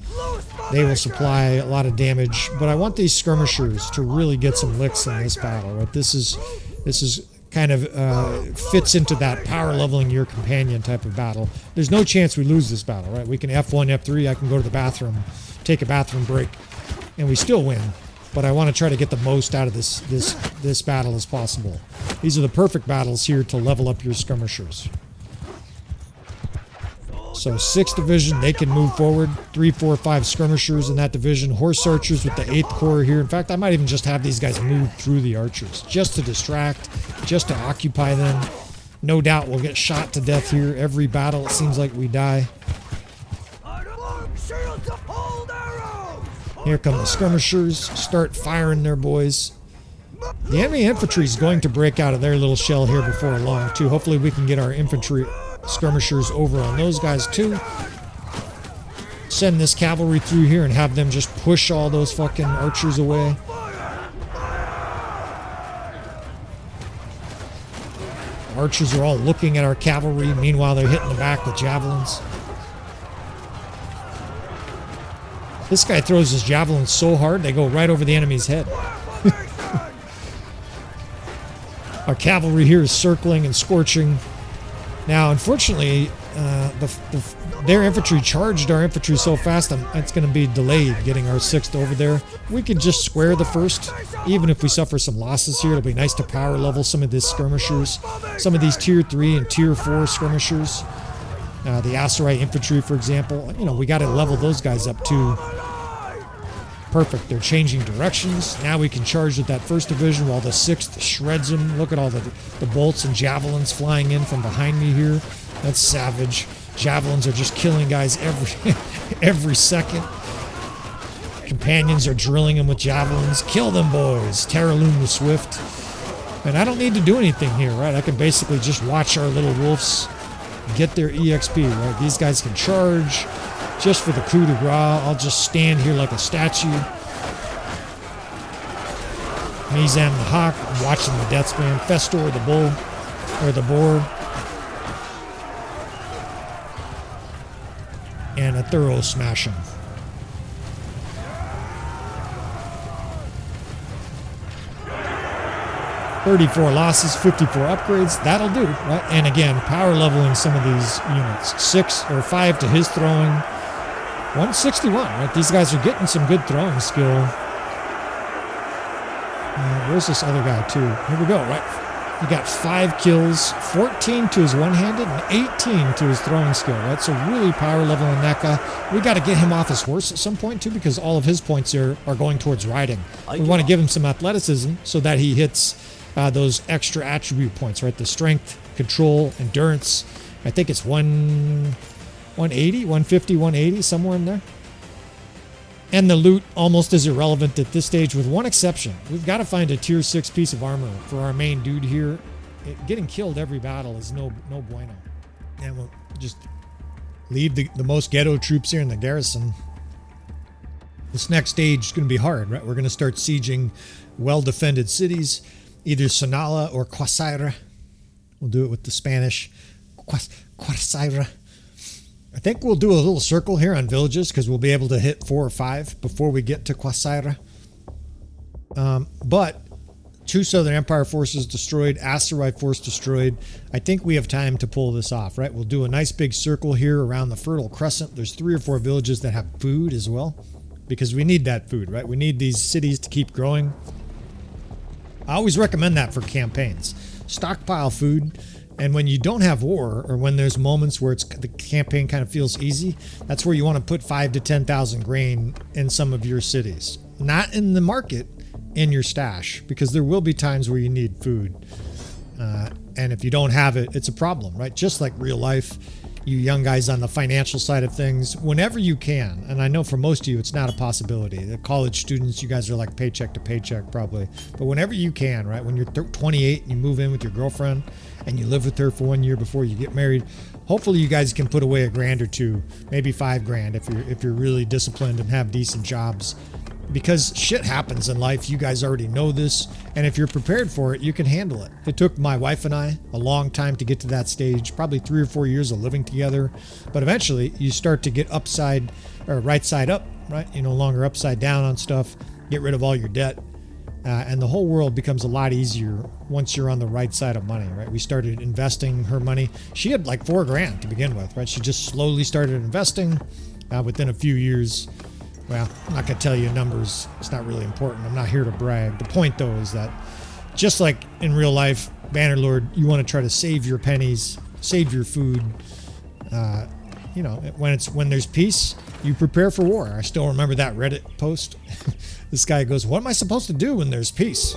They will supply a lot of damage. But I want these skirmishers to really get some licks in this battle, right? This is kind of fits into that power leveling your companion type of battle. There's no chance we lose this battle, right? We can F1, F3, I can go to the bathroom, take a bathroom break, and we still win. But I want to try to get the most out of this battle as possible. These are the perfect battles here to level up your skirmishers. So 6th division, they can move forward. 3, 4, 5 skirmishers in that division. Horse archers with the 8th corps here. In fact, I might even just have these guys move through the archers just to distract, just to occupy them. No doubt we'll get shot to death here. Every battle, it seems like we die. Here come the skirmishers. Start firing their boys. The enemy infantry is going to break out of their little shell here before long, too. Hopefully we can get our infantry skirmishers over on those guys, too. Send this cavalry through here and have them just push all those fucking archers away. Archers are all looking at our cavalry. Meanwhile, they're hitting the back with javelins. This guy throws his javelins so hard, they go right over the enemy's head. Our cavalry here is circling and scorching. Now, unfortunately, their infantry charged our infantry so fast, it's going to be delayed getting our 6th over there. We could just square the 1st, even if we suffer some losses here. It'll be nice to power level some of these skirmishers, some of these tier 3 and tier 4 skirmishers. The Aserai infantry, for example, you know, we got to level those guys up too. Perfect. They're changing directions. Now we can charge with that 1st division while the 6th shreds them. Look at all the bolts and javelins flying in from behind me here. That's savage. Javelins are just killing guys every second. Companions are drilling them with javelins. Kill them, boys. Terraloon the Swift. And I don't need to do anything here, right? I can basically just watch our little wolves get their EXP, right? These guys can charge. Just for the coup de grace, I'll just stand here like a statue. Mizam the Hawk, watching the Deathspan. Festor the Bull, or the Boar. And a thorough smashing. $34 losses, 54 upgrades. That'll do, right? And again, power leveling some of these units. 6 or 5 to his throwing. 161, right? These guys are getting some good throwing skill. Where's this other guy, too? Here we go, right? He got 5 kills, 14 to his one-handed, and 18 to his throwing skill, right? So really power leveling that guy. We got to get him off his horse at some point, too, because all of his points are going towards riding. We want to give him some athleticism so that he hits those extra attribute points, right? The strength, control, endurance. I think it's 180, 150, 180, somewhere in there. And the loot almost is irrelevant at this stage with one exception. We've got to find a tier 6 piece of armor for our main dude here. Getting killed every battle is no bueno. And we'll just leave the most ghetto troops here in the garrison. This next stage is going to be hard, right? We're going to start sieging well-defended cities, either Sonala or Qasira. We'll do it with the Spanish. Qasira. I think we'll do a little circle here on villages because we'll be able to hit 4 or 5 before we get to Qasira. But 2 Southern Empire forces destroyed, Aserai force destroyed. I think we have time to pull this off, right? We'll do a nice big circle here around the Fertile Crescent. There's 3 or 4 villages that have food as well because we need that food, right? We need these cities to keep growing. I always recommend that for campaigns. Stockpile food. And when you don't have war, or when there's moments where the campaign kind of feels easy, that's where you want to put 5 to 10,000 grain in some of your cities. Not in the market, in your stash, because there will be times where you need food. And if you don't have it, it's a problem, right? Just like real life, you young guys on the financial side of things, whenever you can, and I know for most of you, it's not a possibility. The college students, you guys are like paycheck to paycheck probably. But whenever you can, right? When you're 28 and you move in with your girlfriend, and you live with her for 1 year before you get married, hopefully you guys can put away $1,000 or $2,000, maybe $5,000 if you're really disciplined and have decent jobs. Because shit happens in life, you guys already know this, and if you're prepared for it, you can handle it. It took my wife and I a long time to get to that stage, probably 3 or 4 years of living together, but eventually you start to get upside, or right side up, right? You're no longer upside down on stuff, get rid of all your debt, and the whole world becomes a lot easier once you're on the right side of money, right? We started investing her money. She had like $4,000 to begin with, right? She just slowly started investing within a few years. Well, I'm not going to tell you numbers. It's not really important. I'm not here to brag. The point, though, is that just like in real life, Bannerlord, you want to try to save your pennies, save your food. You know, when there's peace, you prepare for war. I still remember that Reddit post. This guy goes, "What am I supposed to do when there's peace?"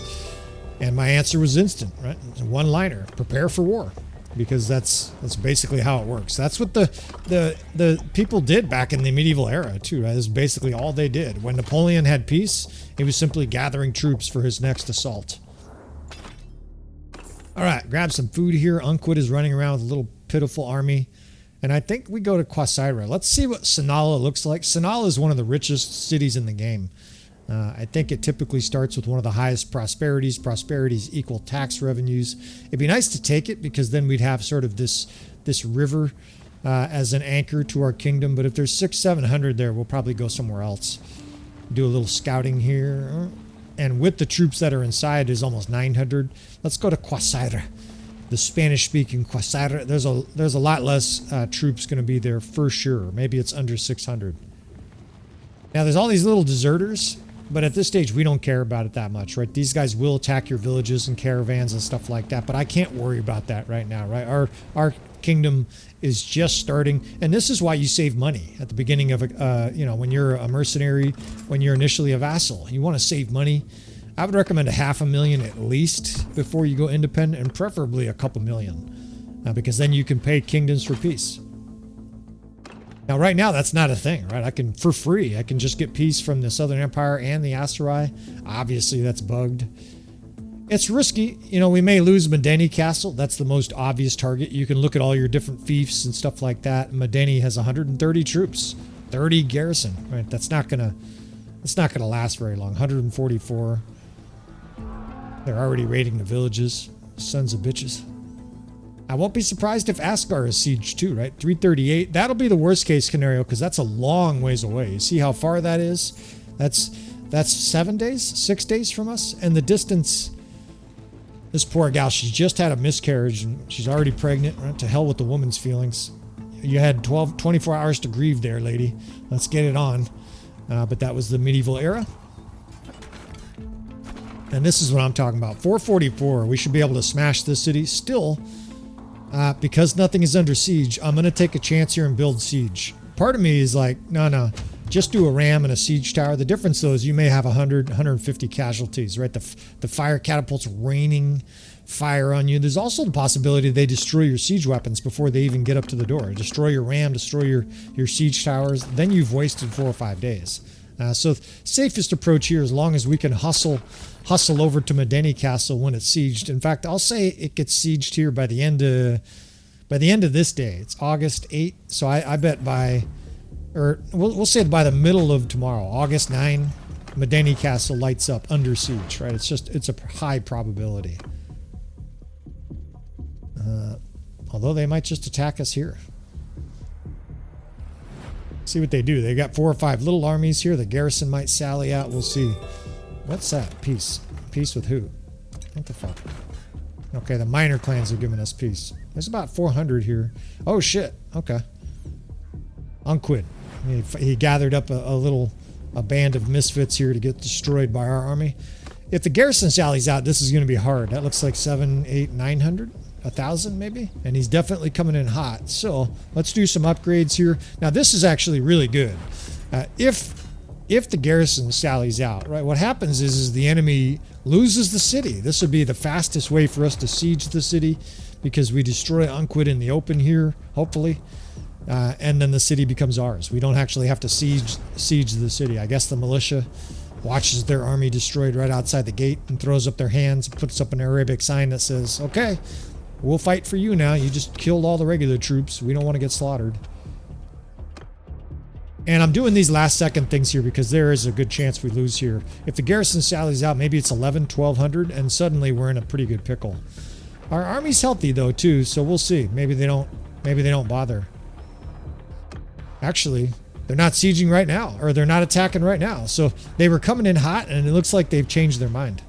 And my answer was instant, right? One-liner: prepare for war. Because that's basically how it works. That's what the people did back in the medieval era too. Right? That's basically all they did. When Napoleon had peace, he was simply gathering troops for his next assault. All right, grab some food here. Unquid is running around with a little pitiful army. And I think we go to Qasira. Let's see what Sanala looks like. Sanala is one of the richest cities in the game. I think it typically starts with one of the highest prosperities. Prosperities equal tax revenues. It'd be nice to take it because then we'd have sort of this river as an anchor to our kingdom. But if there's 600-700 there, we'll probably go somewhere else. Do a little scouting here. And with the troops that are inside, is almost 900. Let's go to Qasira. The Spanish-speaking Qasira. There's a lot less troops going to be there for sure. Maybe it's under 600. Now, there's all these little deserters, but at this stage, we don't care about it that much, right? These guys will attack your villages and caravans and stuff like that, but I can't worry about that right now, right? Our kingdom is just starting, and this is why you save money at the beginning of when you're a mercenary, when you're initially a vassal. You want to save money. I would recommend $500,000 at least before you go independent, and preferably a couple million, because then you can pay kingdoms for peace. Now, right now, that's not a thing, right? For free, I can just get peace from the Southern Empire and the Aserai. Obviously, that's bugged. It's risky. We may lose Medeni Castle. That's the most obvious target. You can look at all your different fiefs and stuff like that. Medeni has 130 troops, 30 garrison, right? That's not gonna last very long. 144. They're already raiding the villages. Sons of bitches. I won't be surprised if Asgard is sieged too, right? 338. That'll be the worst case scenario because that's a long ways away. You see how far that is? That's 7 days, 6 days from us. And the distance, this poor gal, she just had a miscarriage and she's already pregnant, right? To hell with the woman's feelings. You had 24 hours to grieve there, lady. Let's get it on. But that was the medieval era. And this is what I'm talking about. 444. We should be able to smash this city. Still, because nothing is under siege, I'm going to take a chance here and build siege. Part of me is like, no. Just do a ram and a siege tower. The difference, though, is you may have 100, 150 casualties, right? The fire catapults raining fire on you. There's also the possibility they destroy your siege weapons before they even get up to the door. Destroy your ram, destroy your siege towers. Then you've wasted 4 or 5 days. So safest approach here, as long as we can hustle over to Medeni Castle when it's sieged. In fact, I'll say it gets sieged here by the end of this day. It's August 8th, so I bet we'll say by the middle of tomorrow, August 9, Medeni Castle lights up under siege, right? It's a high probability. Although they might just attack us here. See what they do. They got 4 or 5 little armies here. The garrison might sally out. We'll see. What's that? Peace. Peace with who? What the fuck? Okay, the minor clans are giving us peace. There's about 400 here. Oh, shit. Okay. Unquid. He gathered up a band of misfits here to get destroyed by our army. If the garrison sallies out, this is going to be hard. That looks like 700, 800, 900. 1,000 maybe, and he's definitely coming in hot. So let's do some upgrades here. Now this is actually really good. If the garrison sallies out, right, what happens is the enemy loses the city. This would be the fastest way for us to siege the city because we destroy Unquid in the open here, hopefully, and then the city becomes ours. We don't actually have to siege the city. I guess the militia watches their army destroyed right outside the gate and throws up their hands, puts up an Arabic sign that says, okay, we'll fight for you now. You just killed all the regular troops. We don't want to get slaughtered. And I'm doing these last second things here because there is a good chance we lose here. If the garrison sallies out, maybe it's 1,100, and suddenly we're in a pretty good pickle. Our army's healthy though too, so we'll see. Maybe they don't bother. Actually, they're not sieging right now, or they're not attacking right now. So they were coming in hot, and it looks like they've changed their mind.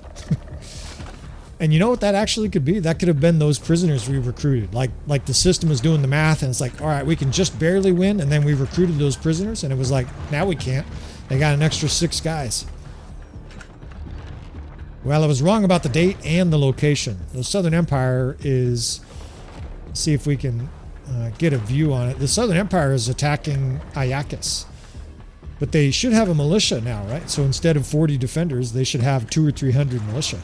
And you know what that actually could be? That could have been those prisoners we recruited. Like the system was doing the math and it's like, all right, we can just barely win. And then we recruited those prisoners and it was like, now we can't. They got an extra 6 guys. Well, I was wrong about the date and the location. The Southern Empire is, let's see if we can get a view on it. The Southern Empire is attacking Ayakis. But they should have a militia now, right? So instead of 40 defenders, they should have 200 or 300 militia,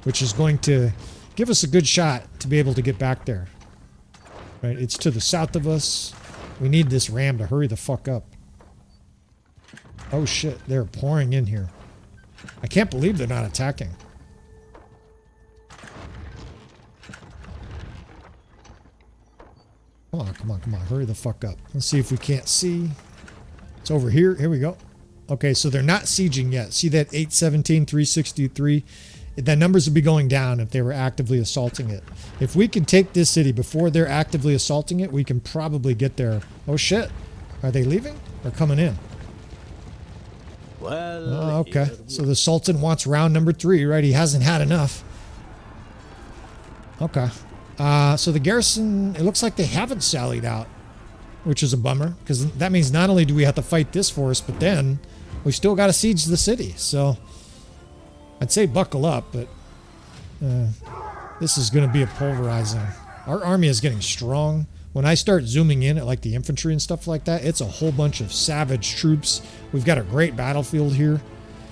which is going to give us a good shot to be able to get back there. Right? It's to the south of us. We need this ram to hurry the fuck up. Oh shit, they're pouring in here. I can't believe they're not attacking. hurry the fuck up. Let's see if we can't see. It's over here. Here we go. Okay, so they're not sieging yet. See that 817, 363? That numbers would be going down if they were actively assaulting it. If we can take this city before they're actively assaulting it, we can probably get there. Oh shit. Are they leaving or coming in? Well, oh, okay. So the Sultan wants round number 3, right? He hasn't had enough. Okay. So the garrison, it looks like they haven't sallied out, which is a bummer, because that means not only do we have to fight this force, but then we've still got to siege the city. So I'd say buckle up, but this is going to be a pulverizing. Our army is getting strong. When I start zooming in at like the infantry and stuff like that, it's a whole bunch of savage troops. We've got a great battlefield here.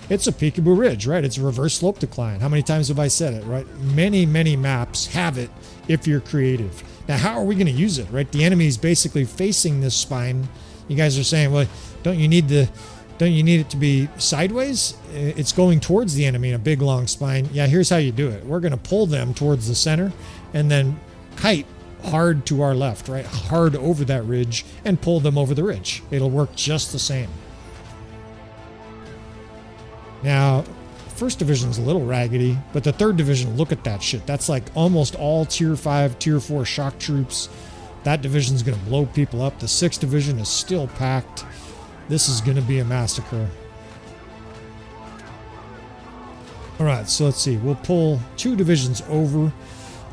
It's a peekaboo ridge, right? It's a reverse slope decline. How many times have I said it, right? Many, many maps have it if you're creative. Now, how are we going to use it, right? The enemy is basically facing this spine. You guys are saying, well, don't you need it to be sideways? It's going towards the enemy in a big, long spine. Yeah, here's how you do it. We're going to pull them towards the center and then kite hard to our left, right? Hard over that ridge and pull them over the ridge. It'll work just the same. Now, 1st Division's a little raggedy, but the 3rd Division, look at that shit. That's like almost all Tier 5, Tier 4 shock troops. That division's going to blow people up. The 6th Division is still packed. This is going to be a massacre. All right, so let's see. We'll pull 2 divisions over.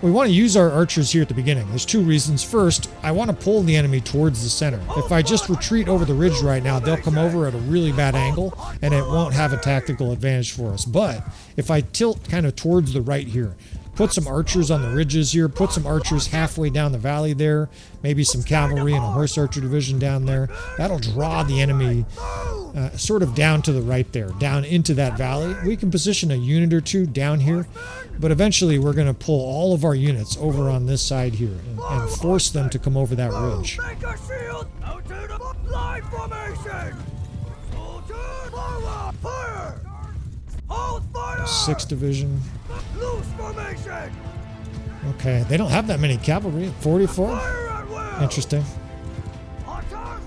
We want to use our archers here at the beginning. There's 2 reasons. First, I want to pull the enemy towards the center. If I just retreat over the ridge right now, they'll come over at a really bad angle, and it won't have a tactical advantage for us. But if I tilt kind of towards the right here, put some archers on the ridges here, put some archers halfway down the valley there, maybe some cavalry and a horse archer division down there, that'll draw the enemy sort of down to the right there, down into that valley. We can position a unit or 2 down here, but eventually we're going to pull all of our units over on this side here and force them to come over that ridge. Make a shield out to the line formation. Soldier, forward, fire. Hold fire. 6th Division. Loose formation. Okay, they don't have that many cavalry. 44? Fire at will. Interesting. Archers,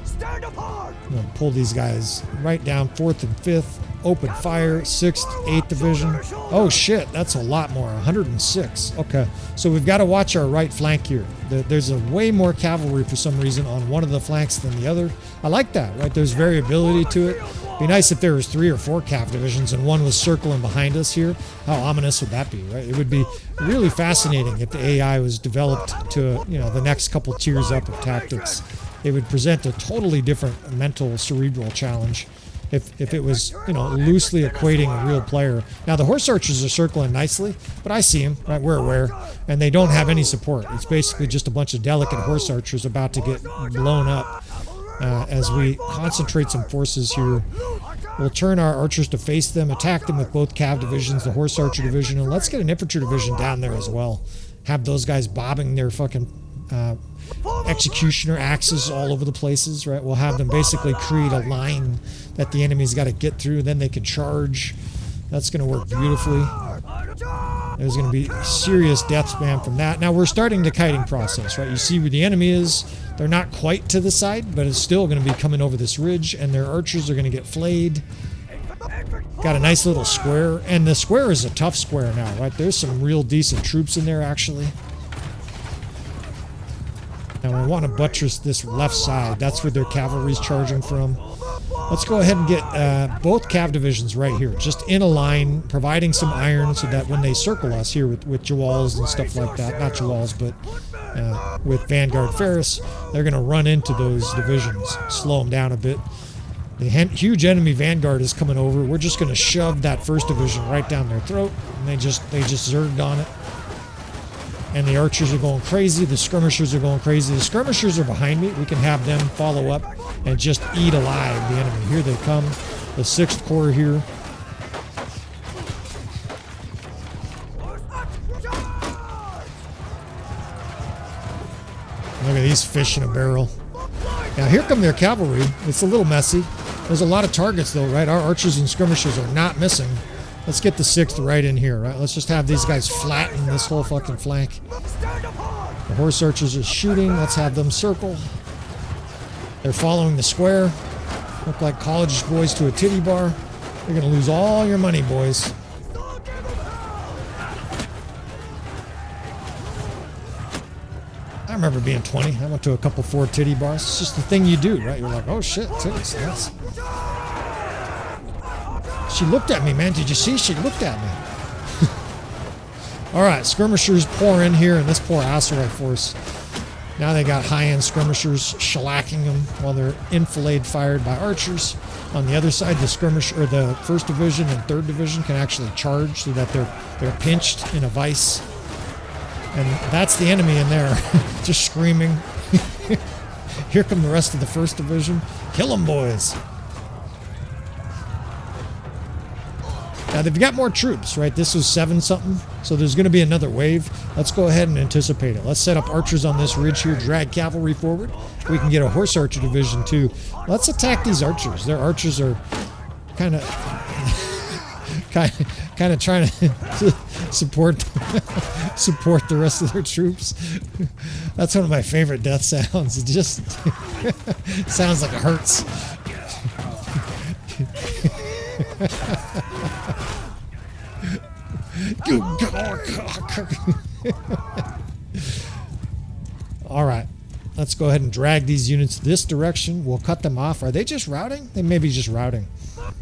stand apart. I'm going to pull these guys right down 4th and 5th. Open fire. 6th, 8th Division. Oh shit, that's a lot more. 106. Okay, so we've got to watch our right flank here. There's a way more cavalry for some reason on one of the flanks than the other. I like that, right? There's variability to it. Be nice if there was 3 or 4 cav divisions and one was circling behind us here. How ominous would that be, right? It would be really fascinating if the AI was developed to, you know, the next couple tiers up of tactics. It would present a totally different mental, cerebral challenge if it was, you know, loosely equating a real player. Now, the horse archers are circling nicely, but I see them, right? We're aware, and they don't have any support. It's basically just a bunch of delicate horse archers about to get blown up. As we concentrate some forces here, we'll turn our archers to face them, attack them with both cav divisions, the horse archer division, and let's get an infantry division down there as well. Have those guys bobbing their fucking executioner axes all over the places, right? We'll have them basically create a line that the enemy's got to get through, then they can charge. That's going to work beautifully. There's going to be serious death spam from that. Now we're starting the kiting process, right? You see where the enemy is. They're not quite to the side, but it's still going to be coming over this ridge, and their archers are going to get flayed. Got a nice little square, and the square is a tough square now, right? There's some real decent troops in there, actually. Now we want to buttress this left side. That's where their cavalry's charging from. Let's go ahead and get both cav divisions right here, just in a line, providing some iron so that when they circle us here with Jawals and stuff like that, not Jawals, but with Vanguard Ferris, they're going to run into those divisions, slow them down a bit. The huge enemy Vanguard is coming over. We're just going to shove that 1st Division right down their throat, and they just zerged on it. And the archers are going crazy. The skirmishers are going crazy. The skirmishers are behind me. We can have them follow up and just eat alive the enemy. Here they come. The 6th Corps here. Look at these fish in a barrel. Now here come their cavalry. It's a little messy. There's a lot of targets though, right? Our archers and skirmishers are not missing. Let's get the 6th right in here, right? Let's just have these guys flatten this whole fucking flank. The horse archers are shooting. Let's have them circle. They're following the square. Look like college boys to a titty bar. You're going to lose all your money, boys. I remember being 20. I went to a couple 4 titty bars. It's just the thing you do, right? You're like, oh shit, titties. Yes. She looked at me, man. Did you see? She looked at me. All right, skirmishers pour in here, and this poor Aserai force. Now they got high-end skirmishers shellacking them while they're enfilade fired by archers. On the other side, the skirmish or the 1st Division and 3rd Division can actually charge so that they're pinched in a vice. And that's the enemy in there, just screaming. Here come the rest of the 1st Division. Kill them, boys. Now they've got more troops, right? This was 7-something, so there's going to be another wave. Let's go ahead and anticipate it. Let's set up archers on this ridge here, drag cavalry forward. We can get a horse archer division too. Let's attack these archers. Their archers are kind of trying to support the rest of their troops. That's one of my favorite death sounds. It just sounds like it hurts. All right, let's go ahead and drag these units this direction. We'll cut them off. Are they just routing? They may be just routing.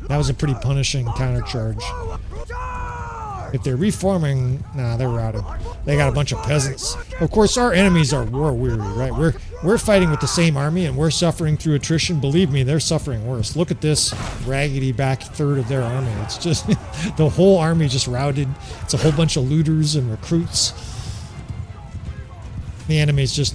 That was a pretty punishing countercharge. If they're reforming, nah, they're routing. They got a bunch of peasants. Of course, our enemies are war weary, right? We're fighting with the same army and we're suffering through attrition. Believe me, they're suffering worse. Look at this raggedy back 1/3 of their army. It's just the whole army just routed. It's a whole bunch of looters and recruits. The enemy's just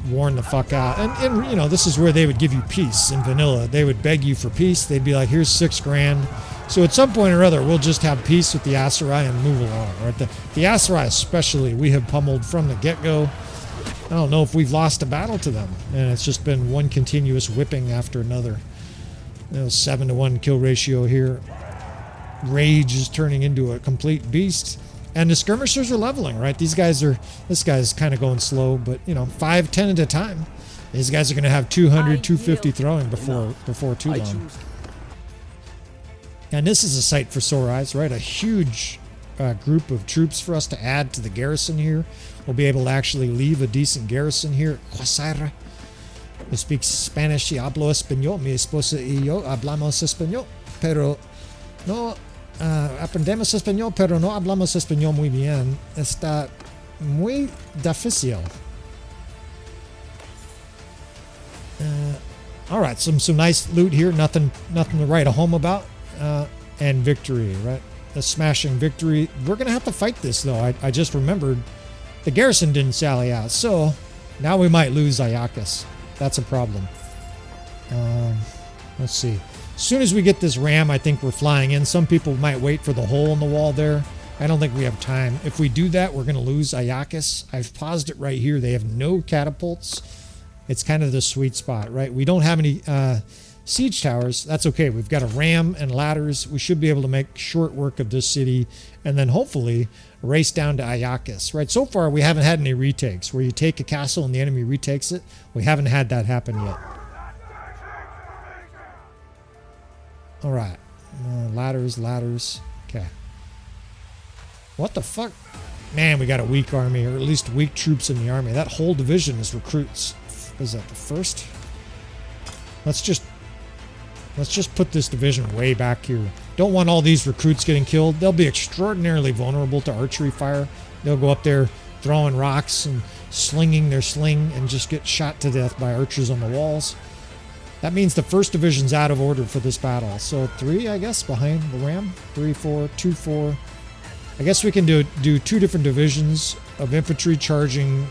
worn the fuck out. And you know, this is where they would give you peace in vanilla. They would beg you for peace. They'd be like, here's 6 grand. So at some point or other, we'll just have peace with the Aserai and move along, right? The Aserai especially, we have pummeled from the get-go. I don't know if we've lost a battle to them. And it's just been one continuous whipping after another. You know, 7-to-1 kill ratio here. Rage is turning into a complete beast. And the skirmishers are leveling, right? This guy's kind of going slow, but, you know, 5-10 at a time. These guys are going to have 200, 250 throwing before too long. And this is a sight for sore eyes, right? A huge group of troops for us to add to the garrison here. We'll be able to actually leave a decent garrison here at Qasira. Who speaks Spanish y hablo español. Mi esposa y yo hablamos español, pero no aprendemos español, pero no hablamos español muy bien. Está muy difícil. All right, some nice loot here. Nothing to write a home about. And victory, right? A smashing victory. We're going to have to fight this, though. I just remembered the garrison didn't sally out. So now we might lose Ayakis. That's a problem. Let's see. As soon as we get this ram, I think we're flying in. Some people might wait for the hole in the wall there. I don't think we have time. If we do that, we're going to lose Ayakis. I've paused it right here. They have no catapults. It's kind of the sweet spot, right? We don't have any siege towers. That's okay. We've got a ram and ladders. We should be able to make short work of this city and then hopefully race down to Ayakis, right? So far, we haven't had any retakes where you take a castle and the enemy retakes it. We haven't had that happen yet. All right. Ladders. Okay. What the fuck? Man, we got a weak army, or at least weak troops in the army. That whole division is recruits. Is that the first? Let's just put this division way back here. Don't want all these recruits getting killed. They'll be extraordinarily vulnerable to archery fire. They'll go up there throwing rocks and slinging their sling and just get shot to death by archers on the walls. That means the 1st Division's out of order for this battle. So 3, I guess, behind the ram. 3, 4, 2, 4. I guess we can do 2 different divisions of infantry charging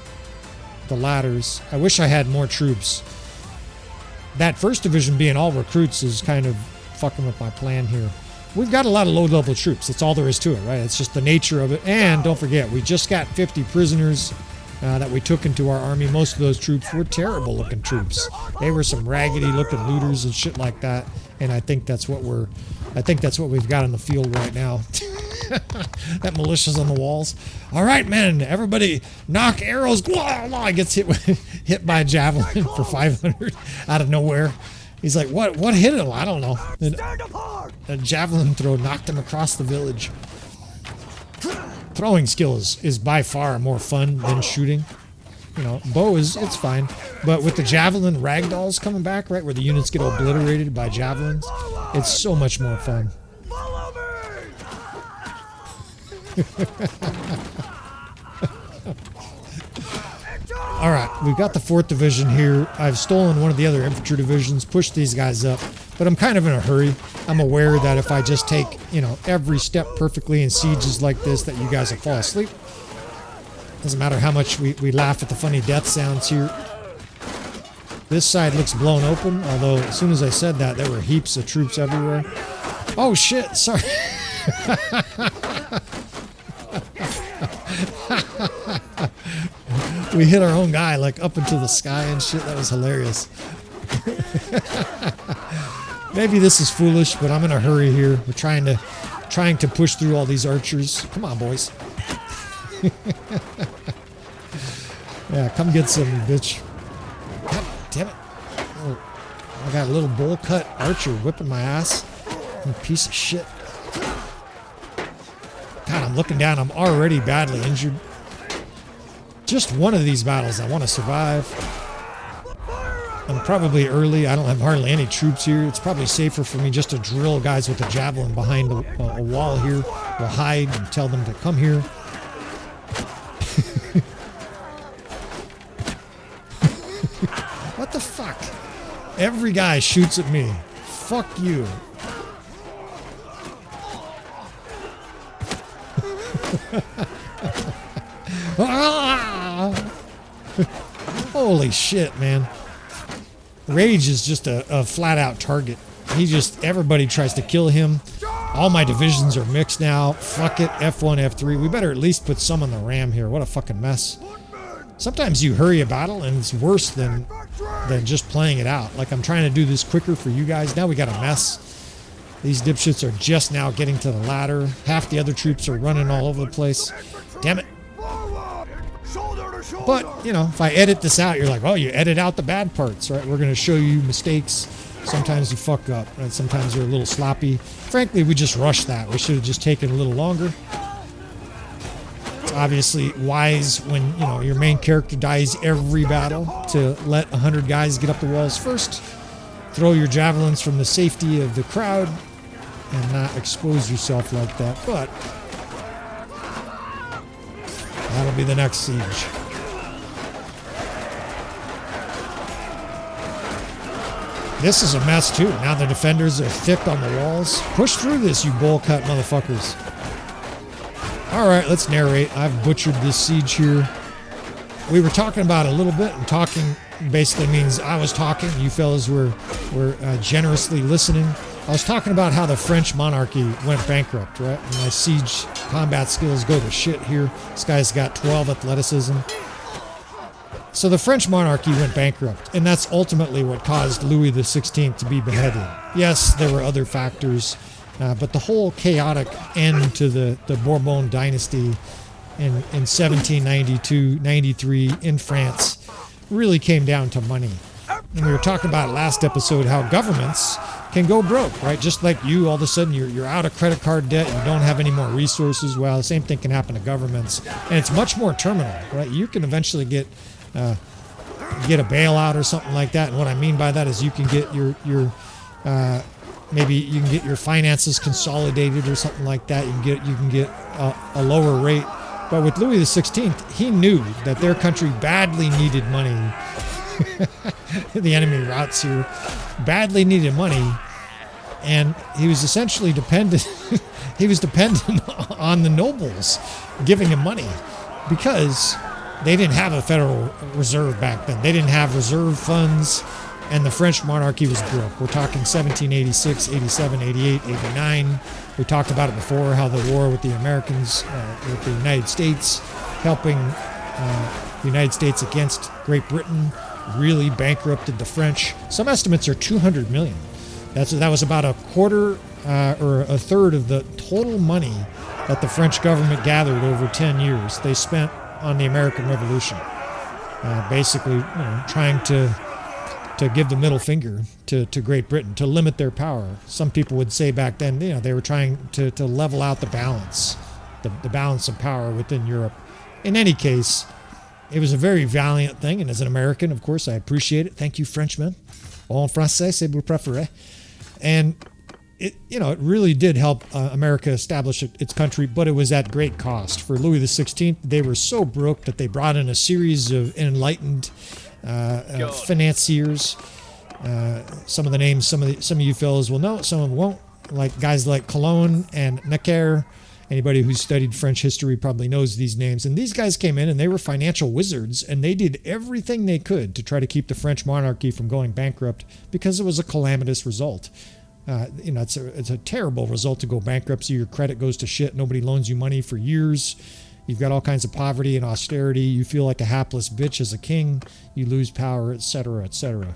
the ladders. I wish I had more troops. That 1st Division being all recruits is kind of fucking with my plan here. We've got a lot of low-level troops. That's all there is to it, right? It's just the nature of it. And don't forget, we just got 50 prisoners that we took into our army. Most of those troops were terrible-looking troops. They were some raggedy-looking looters and shit like that. And I think that's what we've got on the field right now. That militia's on the walls. All right, men, everybody knock arrows. Blah, gets hit by a javelin for 500 out of nowhere. He's like, what hit him? I don't know. A javelin throw knocked him across the village. Throwing skill is by far more fun than shooting. You know, bow it's fine. But with the javelin ragdolls coming back, right, where the units get obliterated by javelins, it's so much more fun. Alright, we've got the 4th Division here. I've stolen one of the other infantry divisions, pushed these guys up, but I'm kind of in a hurry. I'm aware that if I just take, you know, every step perfectly in sieges like this, that you guys will fall asleep. Doesn't matter how much we laugh at the funny death sounds here. This side looks blown open, although as soon as I said that, there were heaps of troops everywhere. Oh shit, sorry. We hit our own guy like up into the sky and shit. That was hilarious. Maybe this is foolish, but I'm in a hurry here. We're trying to push through all these archers. Come on, boys. Yeah, come get some, bitch. God damn it. Oh, I got a little bowl cut archer whipping my ass. You piece of shit. God, I'm looking down. I'm already badly injured. Just one of these battles I want to survive. I'm probably early. I don't have hardly any troops here. It's probably safer for me just to drill guys with a javelin behind a wall here. We'll hide and tell them to come here. What the fuck? Every guy shoots at me. Fuck you. Holy shit, man. Rage is just a flat out target. Everybody tries to kill him. All my divisions are mixed now. Fuck it, F1, F3. We better at least put some on the ram here. What a fucking mess. Sometimes you hurry a battle and it's worse than just playing it out. Like, I'm trying to do this quicker for you guys. Now we got a mess. These dipshits are just now getting to the ladder. Half the other troops are running all over the place. Damn it. But, you know, if I edit this out, you're like, oh, you edit out the bad parts, right? We're going to show you mistakes. Sometimes you fuck up, right? Sometimes you're a little sloppy. Frankly, we just rushed that. We should have just taken a little longer. It's obviously wise when, you know, your main character dies every battle to let 100 guys get up the walls first. Throw your javelins from the safety of the crowd and not expose yourself like that. But that'll be the next siege. This is a mess too. Now the defenders are thick on the walls. Push through this, you bowl cut motherfuckers. Alright, let's narrate. I've butchered this siege here. We were talking about it a little bit, and talking basically means I was talking. You fellas were generously listening. I was talking about how the French monarchy went bankrupt, right? And my siege combat skills go to shit here. This guy's got 12 athleticism. So the French monarchy went bankrupt, and that's ultimately what caused Louis XVI to be beheaded. Yes, there were other factors, but the whole chaotic end to the Bourbon dynasty in 1792-93 in France really came down to money. And we were talking about last episode how governments can go broke, right? Just like you, all of a sudden you're out of credit card debt, you don't have any more resources. Well, the same thing can happen to governments, and it's much more terminal, right? You can eventually get a bailout or something like that, and what I mean by that is you can get your maybe you can get your finances consolidated or something like that. You can get a lower rate. But with Louis XVI, he knew that their country badly needed money. The enemy routes here badly needed money, and he was essentially dependent. He was dependent on the nobles giving him money because they didn't have a Federal Reserve back then. They didn't have reserve funds, and the French monarchy was broke. We're talking 1786, 87, 88, 89. We talked about it before, how the war with the Americans, with the United States, helping the United States against Great Britain, really bankrupted the French. Some estimates are 200 million. That was about a quarter or a third of the total money that the French government gathered over 10 years, they spent on the American Revolution. Basically, trying to give the middle finger to Great Britain, to limit their power. Some people would say back then, they were trying to level out the balance, the balance of power within Europe. In any case, it was a very valiant thing, and as an American, of course, I appreciate it. Thank you, Frenchmen. En français, c'est vous préférez. And it really did help America establish its country, but it was at great cost. For Louis XVI, they were so broke that they brought in a series of enlightened financiers. Some of the names, some of you fellows will know, some of them won't. Like guys like Cologne and Necker. Anybody who's studied French history probably knows these names. And these guys came in and they were financial wizards, and they did everything they could to try to keep the French monarchy from going bankrupt, because it was a calamitous result. It's a terrible result to go bankrupt. So your credit goes to shit. Nobody loans you money for years. You've got all kinds of poverty and austerity. You feel like a hapless bitch as a king. You lose power, etc., etc.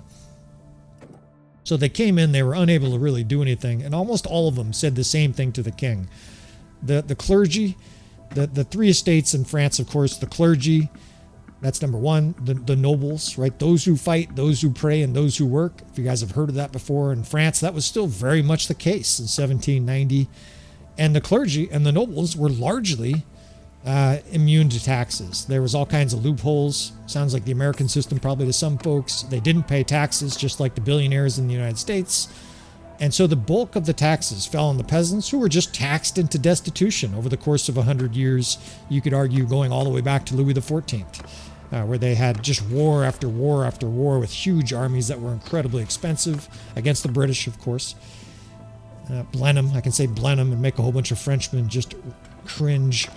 So they came in, they were unable to really do anything. And almost all of them said the same thing to the king. The clergy, the three estates in France, of course, the clergy, that's number one. The nobles, right? Those who fight, those who pray, and those who work. If you guys have heard of that before, in France, that was still very much the case in 1790. And the clergy and the nobles were largely immune to taxes. There was all kinds of loopholes. Sounds like the American system probably to some folks. They didn't pay taxes, just like the billionaires in the United States. And so the bulk of the taxes fell on the peasants, who were just taxed into destitution over the course of 100 years. You could argue going all the way back to Louis XIV, where they had just war after war after war with huge armies that were incredibly expensive against the British, of course. Blenheim, I can say Blenheim and make a whole bunch of Frenchmen just cringe.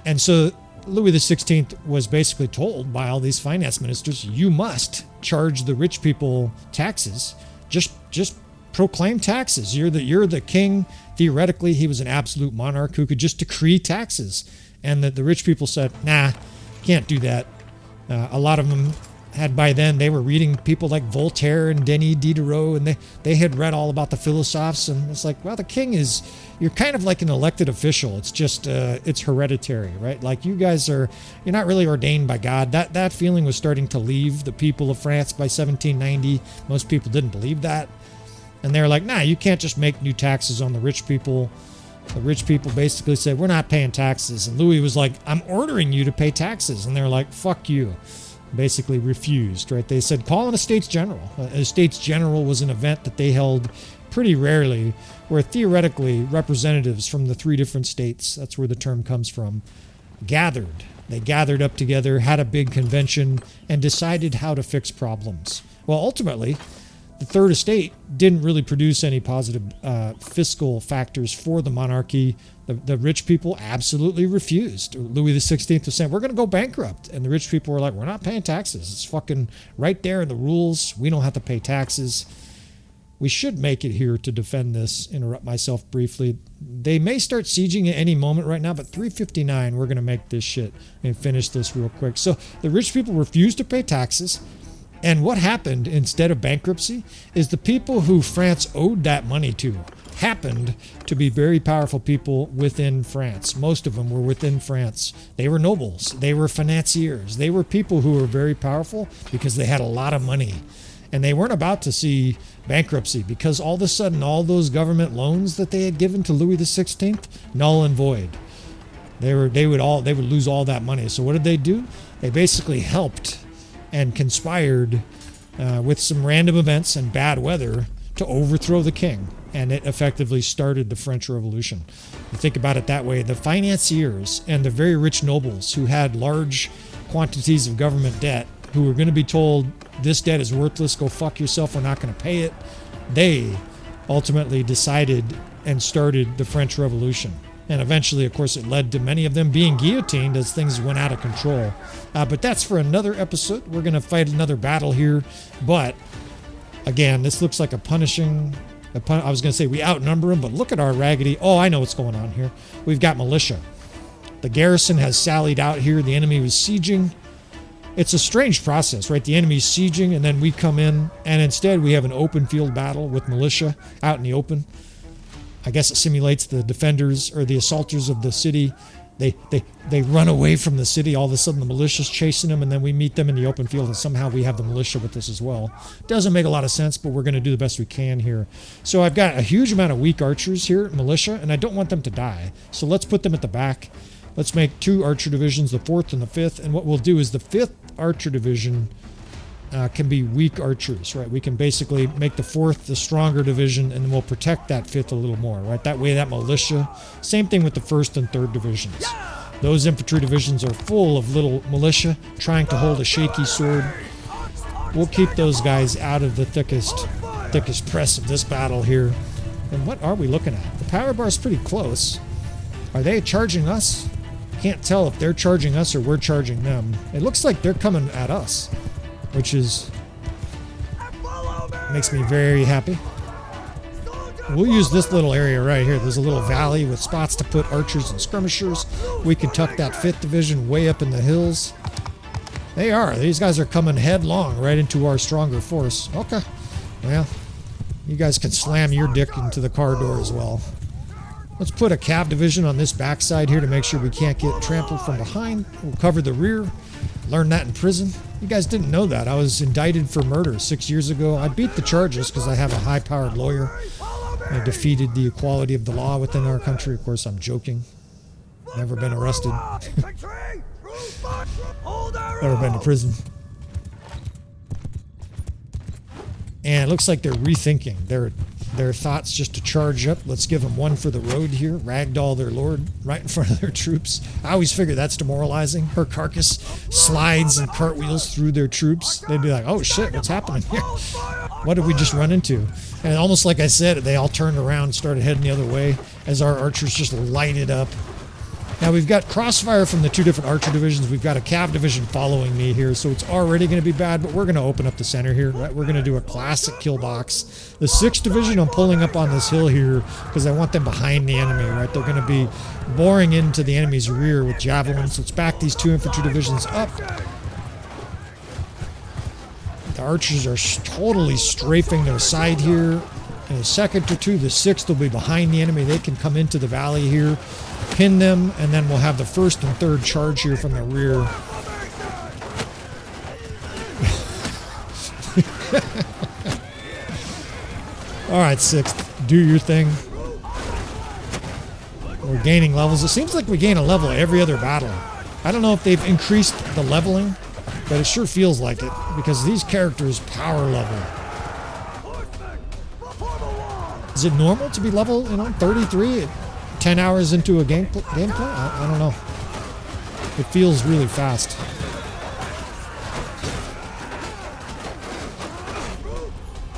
And so Louis XVI was basically told by all these finance ministers, you must charge the rich people taxes. Just proclaim taxes. You're the king. Theoretically, he was an absolute monarch who could just decree taxes. And the rich people said, nah, can't do that. A lot of them had, by then, they were reading people like Voltaire and Denis Diderot, and they had read all about the philosophers. And it's like, well, the king you're kind of like an elected official. It's just, it's hereditary, right? Like you guys you're not really ordained by God. That feeling was starting to leave the people of France by 1790. Most people didn't believe that. And they're like, nah, you can't just make new taxes on the rich people. The rich people basically said, we're not paying taxes. And Louis was like, I'm ordering you to pay taxes. And they're like, fuck you. Basically refused, right? They said, call an Estates General. Estates General was an event that they held pretty rarely, where theoretically representatives from the three different states, that's where the term comes from, gathered. They gathered up together, had a big convention, and decided how to fix problems. Well, ultimately, the Third Estate didn't really produce any positive fiscal factors for the monarchy. The rich people absolutely refused. Louis XVI was saying, we're going to go bankrupt. And the rich people were like, we're not paying taxes. It's fucking right there in the rules. We don't have to pay taxes. We should make it here to defend this. Interrupt myself briefly. They may start sieging at any moment right now, but 3:59, we're going to make this shit and finish this real quick. So the rich people refused to pay taxes. And what happened instead of bankruptcy is the people who France owed that money to happened to be very powerful people within France. Most of them were within France. They were nobles. They were financiers. They were people who were very powerful because they had a lot of money. And they weren't about to see bankruptcy because all of a sudden all those government loans that they had given to Louis XVI, null and void. They would lose all that money. So what did they do? They basically helped and conspired with some random events and bad weather to overthrow the king. And it effectively started the French Revolution. You think about it that way. The financiers and the very rich nobles who had large quantities of government debt, who were going to be told, this debt is worthless, go fuck yourself, we're not going to pay it. They ultimately decided and started the French Revolution. And eventually, of course, it led to many of them being guillotined as things went out of control. But that's for another episode. We're going to fight another battle here. But, again, this looks like I was going to say we outnumber them, but look at our raggedy. Oh, I know what's going on here. We've got militia. The garrison has sallied out here. The enemy was sieging. It's a strange process, right? The enemy's sieging, and then we come in, and instead we have an open field battle with militia out in the open. I guess it simulates the defenders or the assaulters of the city. They run away from the city. All of a sudden the militia's chasing them, and then we meet them in the open field, and somehow we have the militia with us as well. Doesn't make a lot of sense, but we're going to do the best we can here. So I've got a huge amount of weak archers here, militia, and I don't want them to die. So let's put them at the back. Let's make 2 archer divisions, the 4th and the 5th, and what we'll do is the 5th archer division can be weak archers, right? We can basically make the 4th the stronger division, and then we'll protect that 5th a little more, right? That way that militia, same thing with the 1st and 3rd divisions. Those infantry divisions are full of little militia trying to hold a shaky sword. We'll keep those guys out of the thickest press of this battle here. And what are we looking at? The power bar is pretty close. Are they charging us? Can't tell if they're charging us or we're charging them. It looks like they're coming at us, which is makes me very happy. We'll use this little area right here. There's a little valley with spots to put archers and skirmishers. We can tuck that 5th division way up in the hills. They are. These guys are coming headlong right into our stronger force. Okay. Well, you guys can slam your dick into the car door as well. Let's put a cav division on this backside here to make sure we can't get trampled from behind. We'll cover the rear. Learned that in prison. You guys didn't know that. I was indicted for murder 6 years ago. I beat the charges because I have a high-powered lawyer. I defeated the equality of the law within our country. Of course, I'm joking. Never been arrested. Never been to prison. And it looks like they're rethinking their thoughts just to charge up. Let's give them one for the road here. Ragdoll their lord right in front of their troops. I always figure that's demoralizing. Her carcass slides and cartwheels through their troops. They'd be like, oh shit, what's happening here? What did we just run into? And almost like I said, they all turned around and started heading the other way as our archers just lighted up. Now we've got crossfire from the 2 different archer divisions. We've got a cav division following me here, so it's already going to be bad, but we're going to open up the center here. Right? We're going to do a classic kill box. The 6th division I'm pulling up on this hill here because I want them behind the enemy, right? They're going to be boring into the enemy's rear with javelins. Let's back these 2 infantry divisions up. The archers are totally strafing their side here. In a second or two, the 6th will be behind the enemy. They can come into the valley here, pin them, and then we'll have the 1st and 3rd charge here from the rear. All right, 6th, do your thing. We're gaining levels. It seems like we gain a level every other battle. I don't know if they've increased the leveling, but it sure feels like it because these characters power level. Is it normal to be level, 33 10 hours into a gameplay? I don't know. It feels really fast.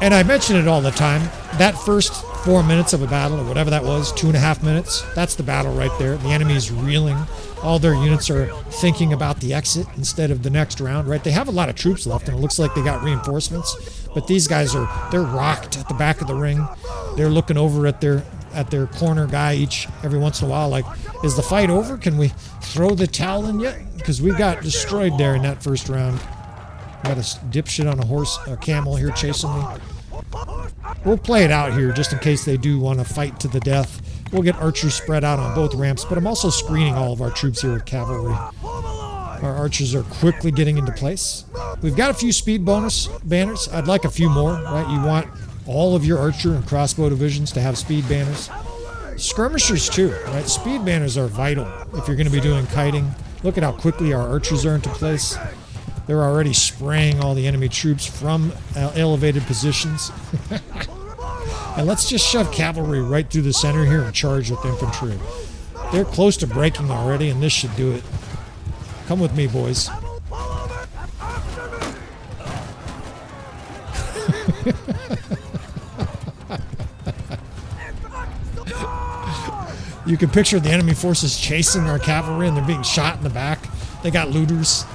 And I mention it all the time. That first 4 minutes of a battle, or whatever that was, 2.5 minutes, that's the battle right there. The enemy's reeling. All their units are thinking about the exit instead of the next round, right? They have a lot of troops left, and it looks like they got reinforcements. But these guys they're rocked at the back of the ring. They're looking over at their corner guy every once in a while, like, is the fight over? Can we throw the towel in yet? Because we got destroyed there in that first round. Got a dipshit on a camel here chasing me. We'll play it out here just in case they do want to fight to the death. We'll get archers spread out on both ramps, but I'm also screening all of our troops here with cavalry. Our archers are quickly getting into place. We've got a few speed bonus banners. I'd like a few more, right? You want all of your archer and crossbow divisions to have speed banners. Skirmishers too, right? Speed banners are vital if you're going to be doing kiting. Look at how quickly our archers are into place. They're already spraying all the enemy troops from elevated positions. And let's just shove cavalry right through the center here and charge with infantry. They're close to breaking already, and this should do it. Come with me, boys. You can picture the enemy forces chasing our cavalry, and they're being shot in the back. They got looters.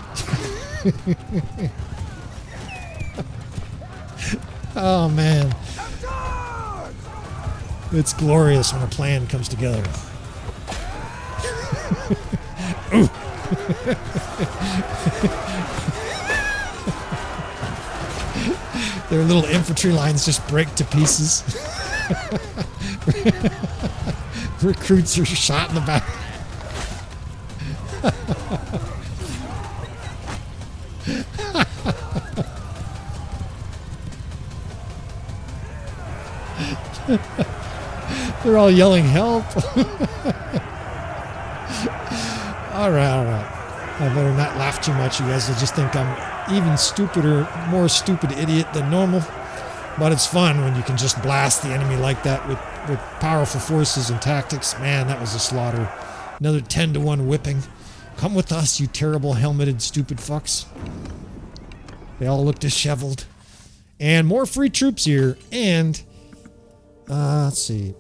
Oh, man. It's glorious when a plan comes together. Ooh. Their little infantry lines just break to pieces. Recruits are shot in the back. They're all yelling help. All right. I better not laugh too much. You guys will just think I'm even stupider, more stupid idiot than normal. But it's fun when you can just blast the enemy like that with powerful forces and tactics. Man, that was a slaughter. Another 10-to-1 whipping. Come with us, you terrible helmeted stupid fucks. They all look disheveled. And more free troops here. And, let's see.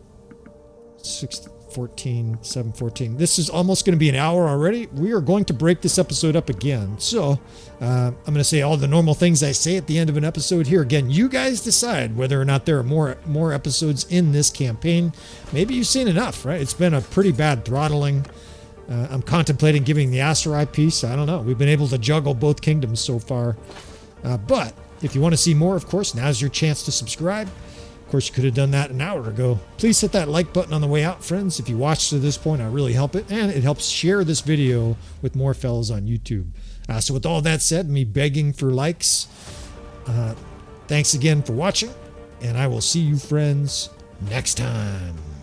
6:14, 7:14. This is almost going to be an hour already. We are going to break this episode up again. So, I'm going to say all the normal things I say at the end of an episode here. Again, you guys decide whether or not there are more episodes in this campaign. Maybe you've seen enough, right? It's been a pretty bad throttling. I'm contemplating giving the Aserai piece. I don't know. We've been able to juggle both kingdoms so far. But if you want to see more, of course, now's your chance to subscribe. Of course, you could have done that an hour ago. Please hit that like button on the way out, friends. If you watched to this point, I really help it. And it helps share this video with more fellas on YouTube. So with all that said, me begging for likes, thanks again for watching. And I will see you friends next time.